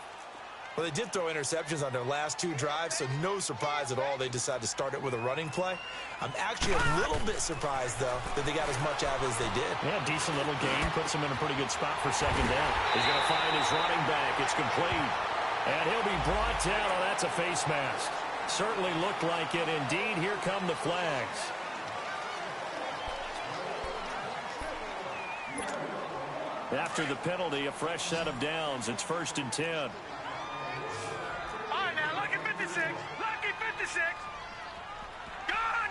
[SPEAKER 4] Well, they did throw interceptions on their last 2 drives, so no surprise at all they decided to start it with a running play. I'm actually a little bit surprised, though, that they got as much out of it as they did.
[SPEAKER 3] Yeah, decent little gain. Puts him in a pretty good spot for 2nd down. He's going to find his running back. It's complete. And he'll be brought down. Oh, that's a face mask. Certainly looked like it. Indeed, here come the flags. After the penalty, a fresh set of downs. It's 1st and 10.
[SPEAKER 5] All right, now, lucky 56. Gone!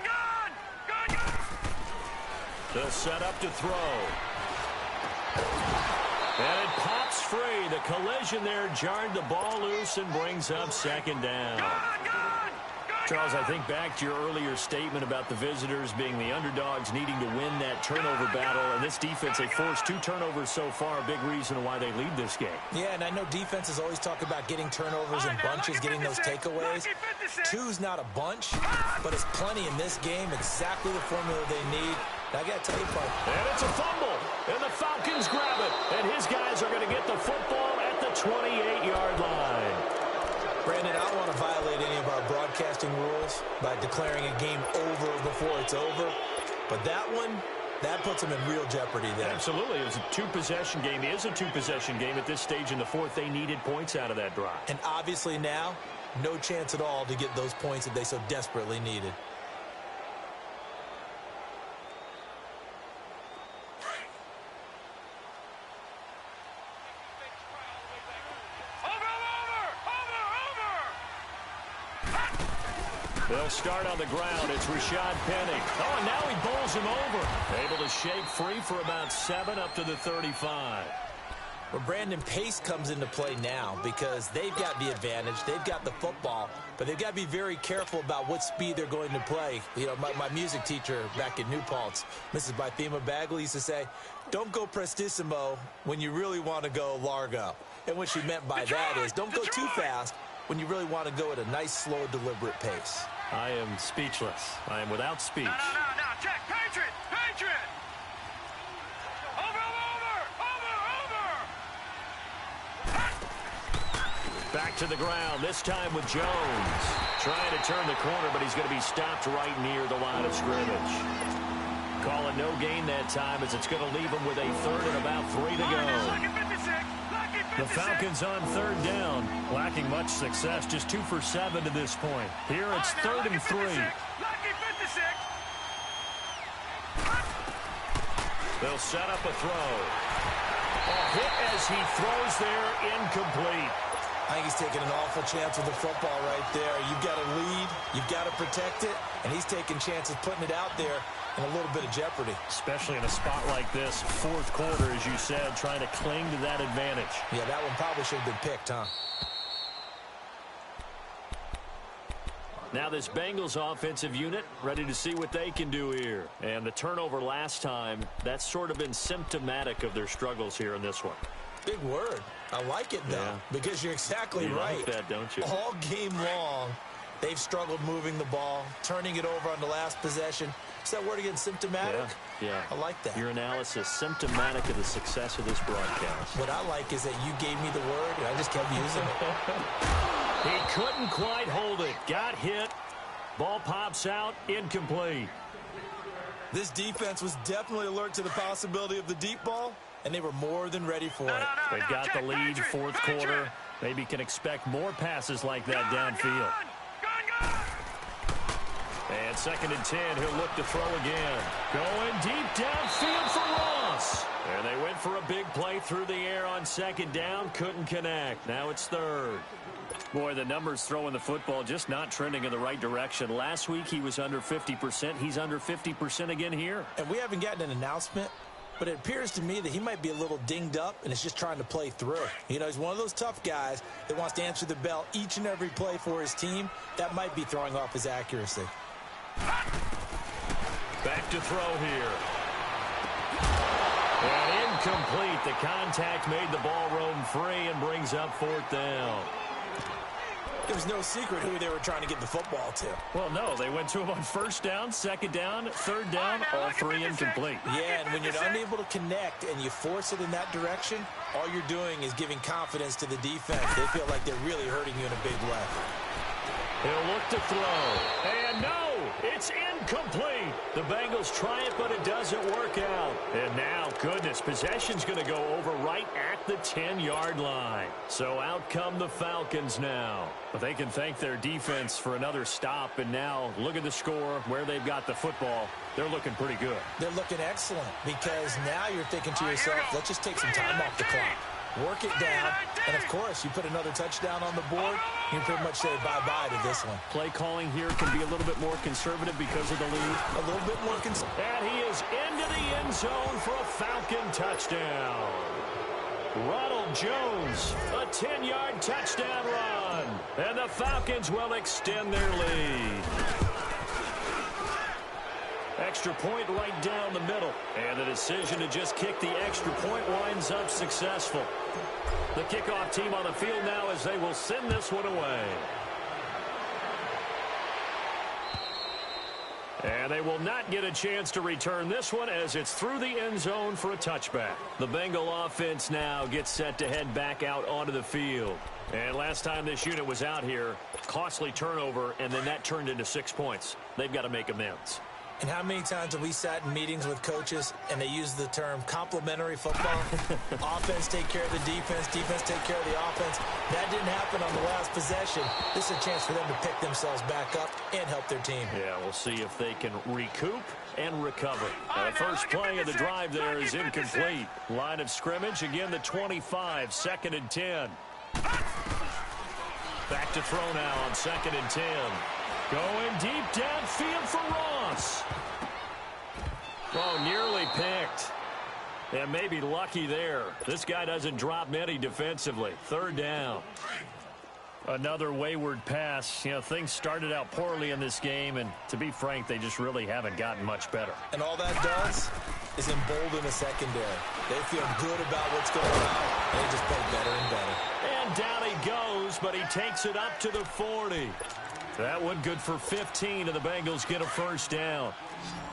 [SPEAKER 3] They'll set up to throw. And it pops free. The collision there jarred the ball loose and brings up 2nd down. Charles, I think back to your earlier statement about the visitors being the underdogs needing to win that turnover battle. And this defense, they forced 2 turnovers so far, a big reason why they lead this game.
[SPEAKER 4] Yeah, and I know defenses always talk about getting turnovers in bunches, getting those takeaways. 2's not a bunch, but it's plenty in this game, exactly the formula they need. I got to tell you, Park.
[SPEAKER 3] And it's a fumble, and the Falcons grab it. And his guys are going to get the football at the 28-yard line.
[SPEAKER 4] Brandon, I don't want to violate any of our broadcasting rules by declaring a game over before it's over. But that one, that puts them in real jeopardy there.
[SPEAKER 3] Absolutely. It was a 2-possession game. It is a 2-possession game at this stage in the 4th. They needed points out of that drive.
[SPEAKER 4] And obviously now, no chance at all to get those points that they so desperately needed.
[SPEAKER 3] They'll start on the ground. It's Rashad Penny. Oh, and now he bowls him over. Able to shake free for about 7 up to the 35.
[SPEAKER 4] Well, Brandon, pace comes into play now because they've got the advantage. They've got the football, but they've got to be very careful about what speed they're going to play. You know, my music teacher back in New Paltz, Mrs. Bythema Bagley, used to say, don't go prestissimo when you really want to go largo. And what she meant by that is don't go too fast when you really want to go at a nice, slow, deliberate pace.
[SPEAKER 3] I am speechless. I am without speech.
[SPEAKER 5] No, check. Patriot! Over!
[SPEAKER 3] Back to the ground, this time with Jones. Trying to turn the corner, but he's going to be stopped right near the line of scrimmage. Call it no gain that time as it's going to leave him with a third and about 3 to go. The Falcons on third down, lacking much success, just 2 for 7 to this point. Here it's 3rd and 3. They'll set up a throw. A hit as he throws there, incomplete.
[SPEAKER 4] I think he's taking an awful chance with the football right there. You've got to lead, you've got to protect it, and he's taking chances putting it out there in a little bit of jeopardy.
[SPEAKER 3] Especially in a spot like this, fourth quarter, as you said, trying to cling to that advantage.
[SPEAKER 4] Yeah, that one probably should have been picked, huh?
[SPEAKER 3] Now this Bengals offensive unit ready to see what they can do here. And the turnover last time, that's sort of been symptomatic of their struggles here in this one.
[SPEAKER 4] Big word. I like it, though, because you're exactly right.
[SPEAKER 3] You like that, don't you?
[SPEAKER 4] All game long, they've struggled moving the ball, turning it over on the last possession. Is that word again, symptomatic?
[SPEAKER 3] Yeah.
[SPEAKER 4] I like that.
[SPEAKER 3] Your analysis, symptomatic of the success of this broadcast.
[SPEAKER 4] What I like is that you gave me the word, and I just kept using it.
[SPEAKER 3] He couldn't quite hold it. Got hit. Ball pops out. Incomplete.
[SPEAKER 4] This defense was definitely alert to the possibility of the deep ball, and they were more than ready for it.
[SPEAKER 3] They've got the lead, fourth quarter. Maybe can expect more passes like that downfield. And 2nd and 10, he'll look to throw again. Going deep downfield for Ross. And they went for a big play through the air on 2nd down. Couldn't connect. Now it's 3rd. Boy, the numbers throwing the football just not trending in the right direction. Last week he was under 50%. He's under 50% again here.
[SPEAKER 4] And we haven't gotten an announcement, but it appears to me that he might be a little dinged up and is just trying to play through. You know, he's one of those tough guys that wants to answer the bell each and every play for his team. That might be throwing off his accuracy.
[SPEAKER 3] Back to throw here. And incomplete. The contact made the ball roam free and brings up 4th down.
[SPEAKER 4] It was no secret who they were trying to get the football to.
[SPEAKER 3] Well, no, they went to him on 1st down, 2nd down, 3rd down, all 3 incomplete.
[SPEAKER 4] Yeah, and when you're unable to connect and you force it in that direction, all you're doing is giving confidence to the defense. They feel like they're really hurting you in a big way.
[SPEAKER 3] He'll look to throw. And no, it's incomplete. The Bengals try it, but it doesn't work out. And now, goodness, possession's going to go over right at the 10-yard line. So out come the Falcons now. But they can thank their defense for another stop. And now, look at the score, where they've got the football. They're looking pretty good.
[SPEAKER 4] They're looking excellent because now you're thinking to yourself, let's just take some time off the clock. Work it down, and of course, you put another touchdown on the board, you pretty much say bye-bye to this one.
[SPEAKER 3] Play calling here can be a little bit more conservative because of the lead.
[SPEAKER 4] A little bit more conservative.
[SPEAKER 3] And he is into the end zone for a Falcon touchdown. Ronald Jones, a 10-yard touchdown run. And the Falcons will extend their lead. Extra point right down the middle. And the decision to just kick the extra point winds up successful. The kickoff team on the field now as they will send this one away. And they will not get a chance to return this one as it's through the end zone for a touchback. The Bengal offense now gets set to head back out onto the field. And last time this unit was out here, costly turnover, and then that turned into 6 points. They've got to make amends.
[SPEAKER 4] And how many times have we sat in meetings with coaches and they use the term complementary football? Offense take care of the defense, defense take care of the offense. That didn't happen on the last possession. This is a chance for them to pick themselves back up and help their team.
[SPEAKER 3] Yeah, we'll see if they can recoup and recover. The first play of the drive there is incomplete. Line of scrimmage, again the 25, 2nd and 10. Back to throw now on 2nd and 10. Going deep downfield for Ross. Oh, nearly picked. And maybe lucky there. This guy doesn't drop many defensively. Third down. Another wayward pass. You know, things started out poorly in this game, and to be frank, they just really haven't gotten much better.
[SPEAKER 4] And all that does is embolden the secondary. They feel good about what's going on, and they just play better and better.
[SPEAKER 3] And down he goes, but he takes it up to the 40. That one good for 15, and the Bengals get a first down.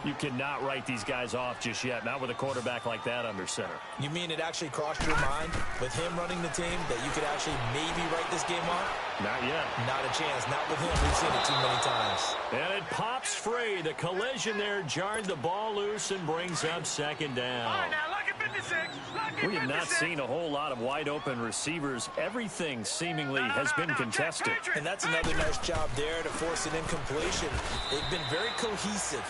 [SPEAKER 3] You cannot write these guys off just yet, not with a quarterback like that under center.
[SPEAKER 4] You mean it actually crossed your mind with him running the team that you could actually maybe write this game off?
[SPEAKER 3] Not yet.
[SPEAKER 4] Not a chance. Not with him. We've seen it too many times.
[SPEAKER 3] And it pops free. The collision there jarred the ball loose and brings up second down.
[SPEAKER 5] All right, now, look at 56. Look at 56.
[SPEAKER 3] We have not seen a whole lot of wide-open receivers. Everything seemingly has been contested.
[SPEAKER 4] And that's another nice job there to force an incompletion. They've been very cohesive,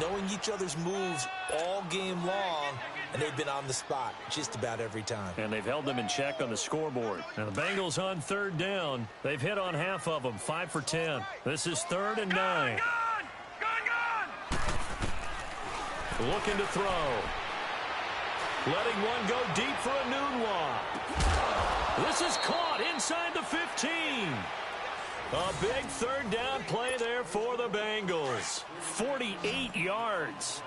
[SPEAKER 4] knowing each other's moves all game long, and they've been on the spot just about every time.
[SPEAKER 3] And they've held them in check on the scoreboard. Now the Bengals on third down. They've hit on half of them, 5 for 10. This is 3rd and 9.
[SPEAKER 5] Gone!
[SPEAKER 3] Looking to throw. Letting one go deep for a Nunwa. This is caught inside the 15. A big third down play there for the Bengals. 48 yards.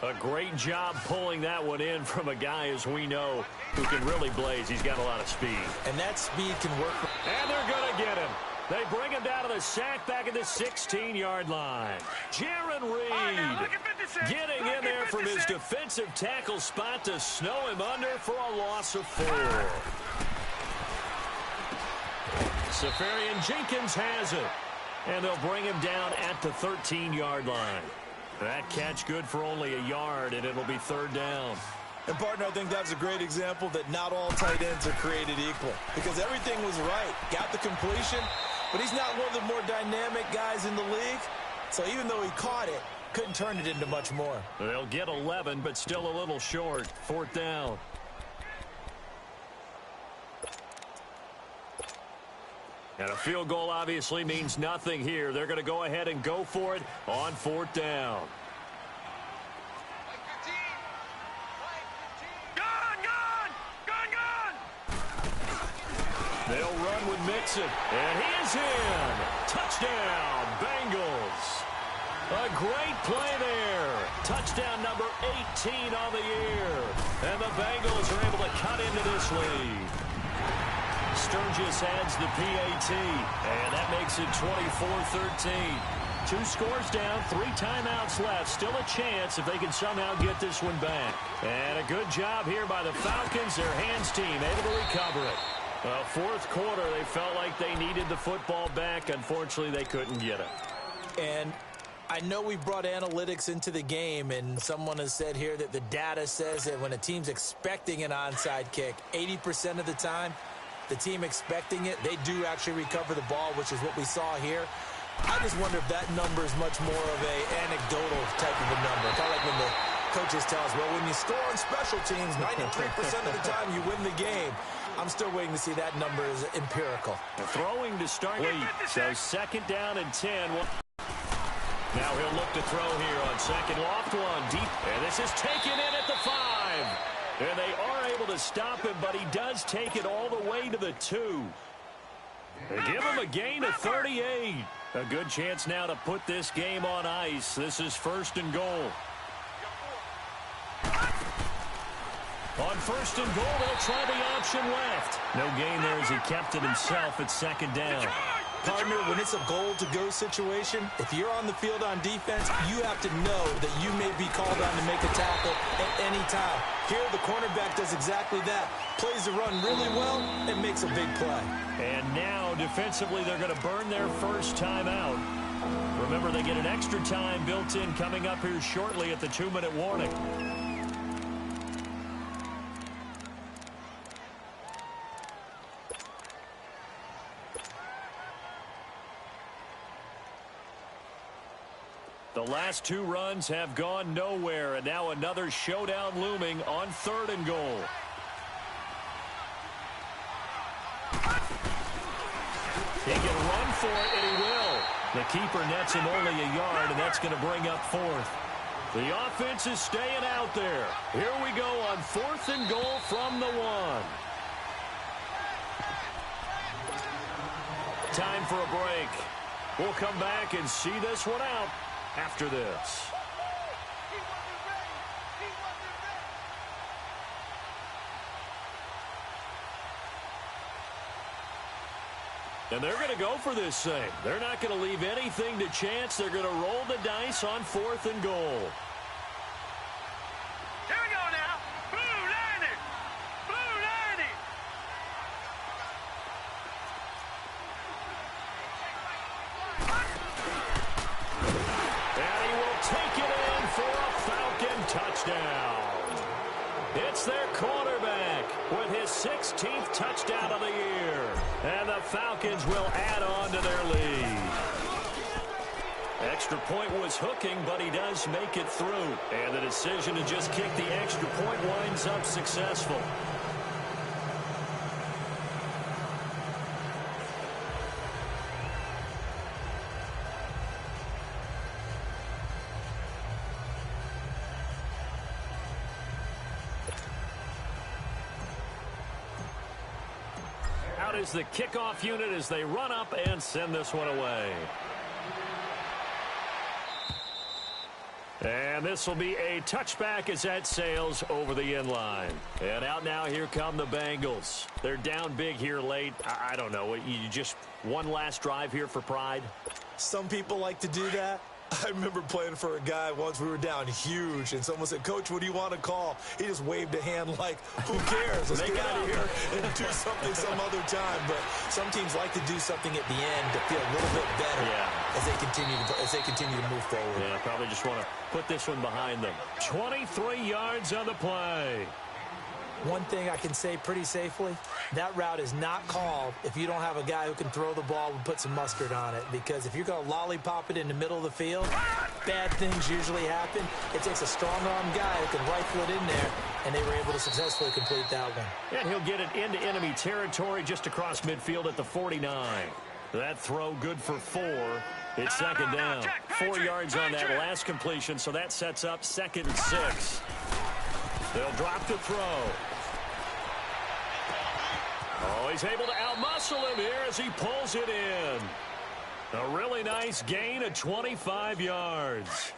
[SPEAKER 3] A great job pulling that one in from a guy, as we know, who can really blaze. He's got a lot of speed.
[SPEAKER 4] And that speed can work.
[SPEAKER 3] And they're going to get him. They bring him down to the sack back at the 16-yard line. Jaron Reed getting in there from his defensive tackle spot to snow him under for a loss of 4. Safarian Jenkins has it. And they'll bring him down at the 13-yard line. That catch good for only a yard, and it'll be 3rd down.
[SPEAKER 4] And, partner, I think that's a great example that not all tight ends are created equal. Because everything was right. Got the completion, but he's not one of the more dynamic guys in the league. So even though he caught it, couldn't turn it into much more.
[SPEAKER 3] They'll get 11, but still a little short. 4th down. And a field goal obviously means nothing here. They're going to go ahead and go for it on 4th down. They'll run with Mixon. And he is in. Touchdown, Bengals. A great play there. Touchdown number 18 on the year. And the Bengals are able to cut into this lead. Sturgis adds the PAT, and that makes it 24-13. 2 scores down, 3 timeouts left. Still a chance if they can somehow get this one back. And a good job here by the Falcons, their hands team, able to recover it. Well, 4th quarter, they felt like they needed the football back. Unfortunately, they couldn't get it.
[SPEAKER 4] And I know we brought analytics into the game, and someone has said here that the data says that when a team's expecting an onside kick, 80% of the time, the team expecting it, they do actually recover the ball, which is what we saw here. I just wonder if that number is much more of a anecdotal type of a number. Kind of like when the coaches tell us, well, when you score on special teams, 93% of the time you win the game. I'm still waiting to see that number is empirical.
[SPEAKER 3] Throwing to start lead. So 2nd down and 10. Now he'll look to throw here on 2nd. Loft one deep. And this is taken in at the 5. And they are able to stop him, but he does take it all the way to the 2. They give him a gain of 38. A good chance now to put this game on ice. This is 1st and goal. On 1st and goal, they'll try the option left. No gain there as he kept it himself at 2nd down.
[SPEAKER 4] Partner, when it's a goal-to-go situation, if you're on the field on defense, you have to know that you may be called on to make a tackle at any time. Here, the cornerback does exactly that. Plays the run really well and makes a big play.
[SPEAKER 3] And now, defensively, they're going to burn their first time out. Remember, they get an extra time built in coming up here shortly at the 2-minute warning. The last 2 runs have gone nowhere, and now another showdown looming on 3rd and goal. He can run for it, and he will. The keeper nets him only a yard, and that's going to bring up 4th. The offense is staying out there. Here we go on 4th and goal from the 1. Time for a break. We'll come back and see this one out after this. And they're going to go for this thing. They're not going to leave anything to chance. They're going to roll the dice on 4th and goal.
[SPEAKER 5] Here we go now. Blue landing. Blue landing.
[SPEAKER 3] And he will take it in for a Falcon touchdown. It's their quarterback with his 16th touchdown of the year. And the Falcons will add on to their lead. Extra point was hooking, but he does make it through. And the decision to just kick the extra point winds up successful. Out is the kickoff unit as they run up and send this one away. And this will be a touchback as that sails over the end line. And out now, here come the Bengals. They're down big here late. I don't know. You just one last drive here for pride?
[SPEAKER 4] Some people like to do that. I remember playing for a guy once. We were down huge, and someone said, "Coach, what do you want to call?" He just waved a hand like, who cares? Let's get out of here and do something some other time. But some teams like to do something at the end to feel a little bit better as they continue to move forward.
[SPEAKER 3] Yeah, probably just want to put this one behind them. 23 yards on the play.
[SPEAKER 4] One thing I can say pretty safely, that route is not called if you don't have a guy who can throw the ball and put some mustard on it. Because if you're going to lollipop it in the middle of the field, bad things usually happen. It takes a strong-arm guy who can rifle it in there, and they were able to successfully complete that one.
[SPEAKER 3] And he'll get it into enemy territory just across midfield at the 49. That throw good for 4. It's second down. 4 yards on that last completion, so that sets up 2nd and 6. They'll drop the throw. Oh, he's able to outmuscle him here as he pulls it in. A really nice gain of 25 yards.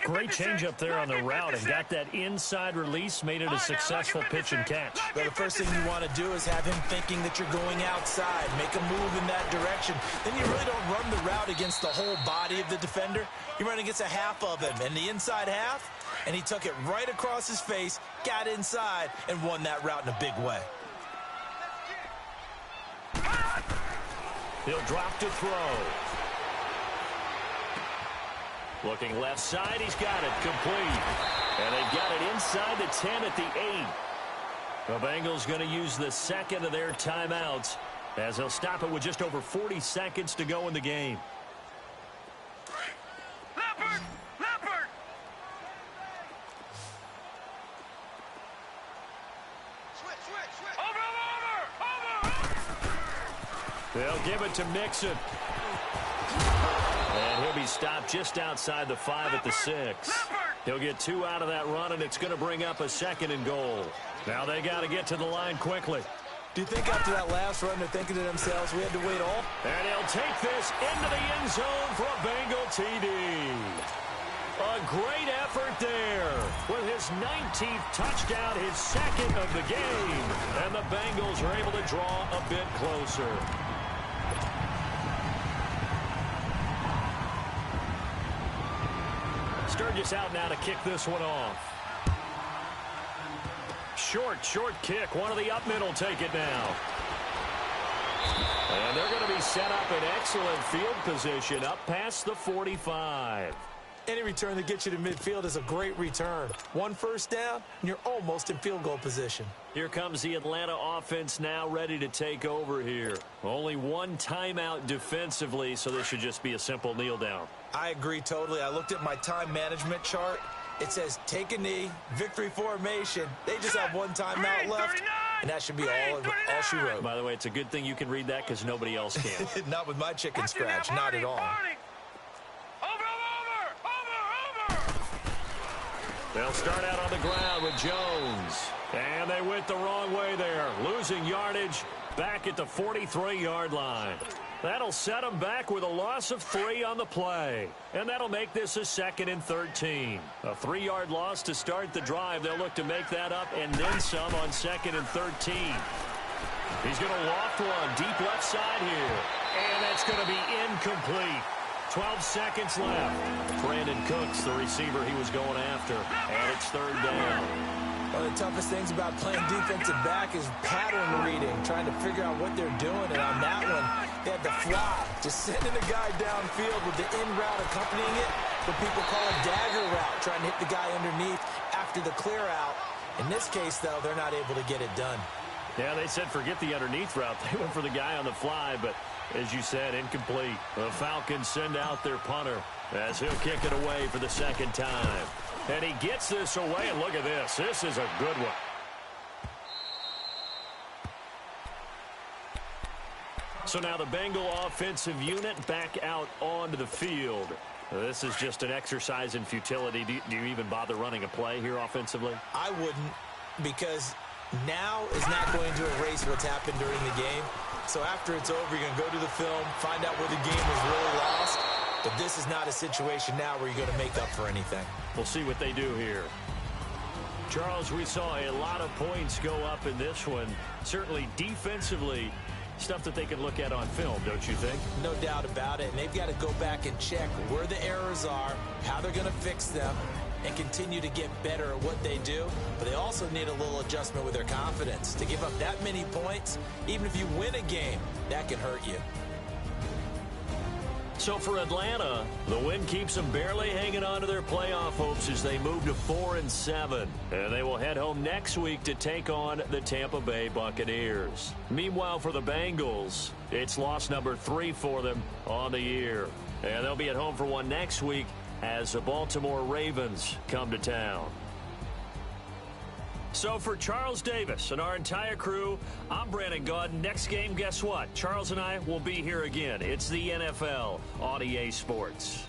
[SPEAKER 3] Great change up there on the route and got that inside release, made it a successful pitch and catch.
[SPEAKER 4] Well, the first thing you want to do is have him thinking that you're going outside, make a move in that direction. Then you really don't run the route against the whole body of the defender. You run against a half of him, and the inside half, and he took it right across his face, got inside, and won that route in a big way.
[SPEAKER 3] He'll drop to throw. Looking left side, he's got it complete. And they've got it inside the 10 at the 8. The Bengals going to use the second of their timeouts as they'll stop it with just over 40 seconds to go in the game.
[SPEAKER 5] Leopard! Switch! Over!
[SPEAKER 3] They'll give it to Mixon. And he'll be stopped just outside the 5 at the 6. He'll get 2 out of that run, and it's going to bring up a 2nd and goal. Now they got to get to the line quickly.
[SPEAKER 4] Do you think after that last run they're thinking to themselves, we had to wait all?
[SPEAKER 3] And he'll take this into the end zone for a Bengal TD. A great effort there with his 19th touchdown, his 2nd of the game. And the Bengals are able to draw a bit closer. Sturgis out now to kick this one off. Short kick. One of the up men will take it now. And they're going to be set up in excellent field position up past the 45.
[SPEAKER 4] Any return that gets you to midfield is a great return. 1 first down, and you're almost in field goal position.
[SPEAKER 3] Here comes the Atlanta offense now ready to take over here. Only 1 timeout defensively, so this should just be a simple kneel down.
[SPEAKER 4] I agree totally. I looked at my time management chart. It says take a knee, victory formation. They just have 1 timeout left, and that should be all she wrote.
[SPEAKER 3] By the way, it's a good thing you can read that because nobody else can.
[SPEAKER 4] Not with my chicken scratch, not at all.
[SPEAKER 3] They'll start out on the ground with Jones. And they went the wrong way there, losing yardage back at the 43-yard line. That'll set them back with a loss of 3 on the play. And that'll make this a 2nd and 13. A 3-yard loss to start the drive. They'll look to make that up and then some on 2nd and 13. He's going to loft one deep left side here. And that's going to be incomplete. 12 seconds left. Brandon Cooks, the receiver he was going after. And it's 3rd down.
[SPEAKER 4] One of the toughest things about playing defensive back is pattern reading, trying to figure out what they're doing. And on that one, they had the fly, just sending a guy downfield with the in route accompanying it. What people call a dagger route, trying to hit the guy underneath after the clear out. In this case, though, they're not able to get it done.
[SPEAKER 3] Yeah, they said forget the underneath route. They went for the guy on the fly, but as you said, incomplete. The Falcons send out their punter as he'll kick it away for the 2nd time. And he gets this away, and look at this. This is a good one. So now the Bengal offensive unit back out onto the field. This is just an exercise in futility. Do you even bother running a play here offensively?
[SPEAKER 4] I wouldn't, because now is not going to erase what's happened during the game. So after it's over, you're going to go to the film, find out where the game was really lost. But this is not a situation now where you're going to make up for anything.
[SPEAKER 3] We'll see what they do here. Charles, we saw a lot of points go up in this one. Certainly defensively, stuff that they can look at on film, don't you think?
[SPEAKER 4] No doubt about it. And they've got to go back and check where the errors are, how they're going to fix them, and continue to get better at what they do. But they also need a little adjustment with their confidence. To give up that many points, even if you win a game, that can hurt you.
[SPEAKER 3] So for Atlanta, the win keeps them barely hanging on to their playoff hopes as they move to 4-7. And they will head home next week to take on the Tampa Bay Buccaneers. Meanwhile, for the Bengals, it's loss number 3 for them on the year. And they'll be at home for one next week as the Baltimore Ravens come to town. So for Charles Davis and our entire crew, I'm Brandon Gaudin. Next game, guess what? Charles and I will be here again. It's the NFL on EA Sports.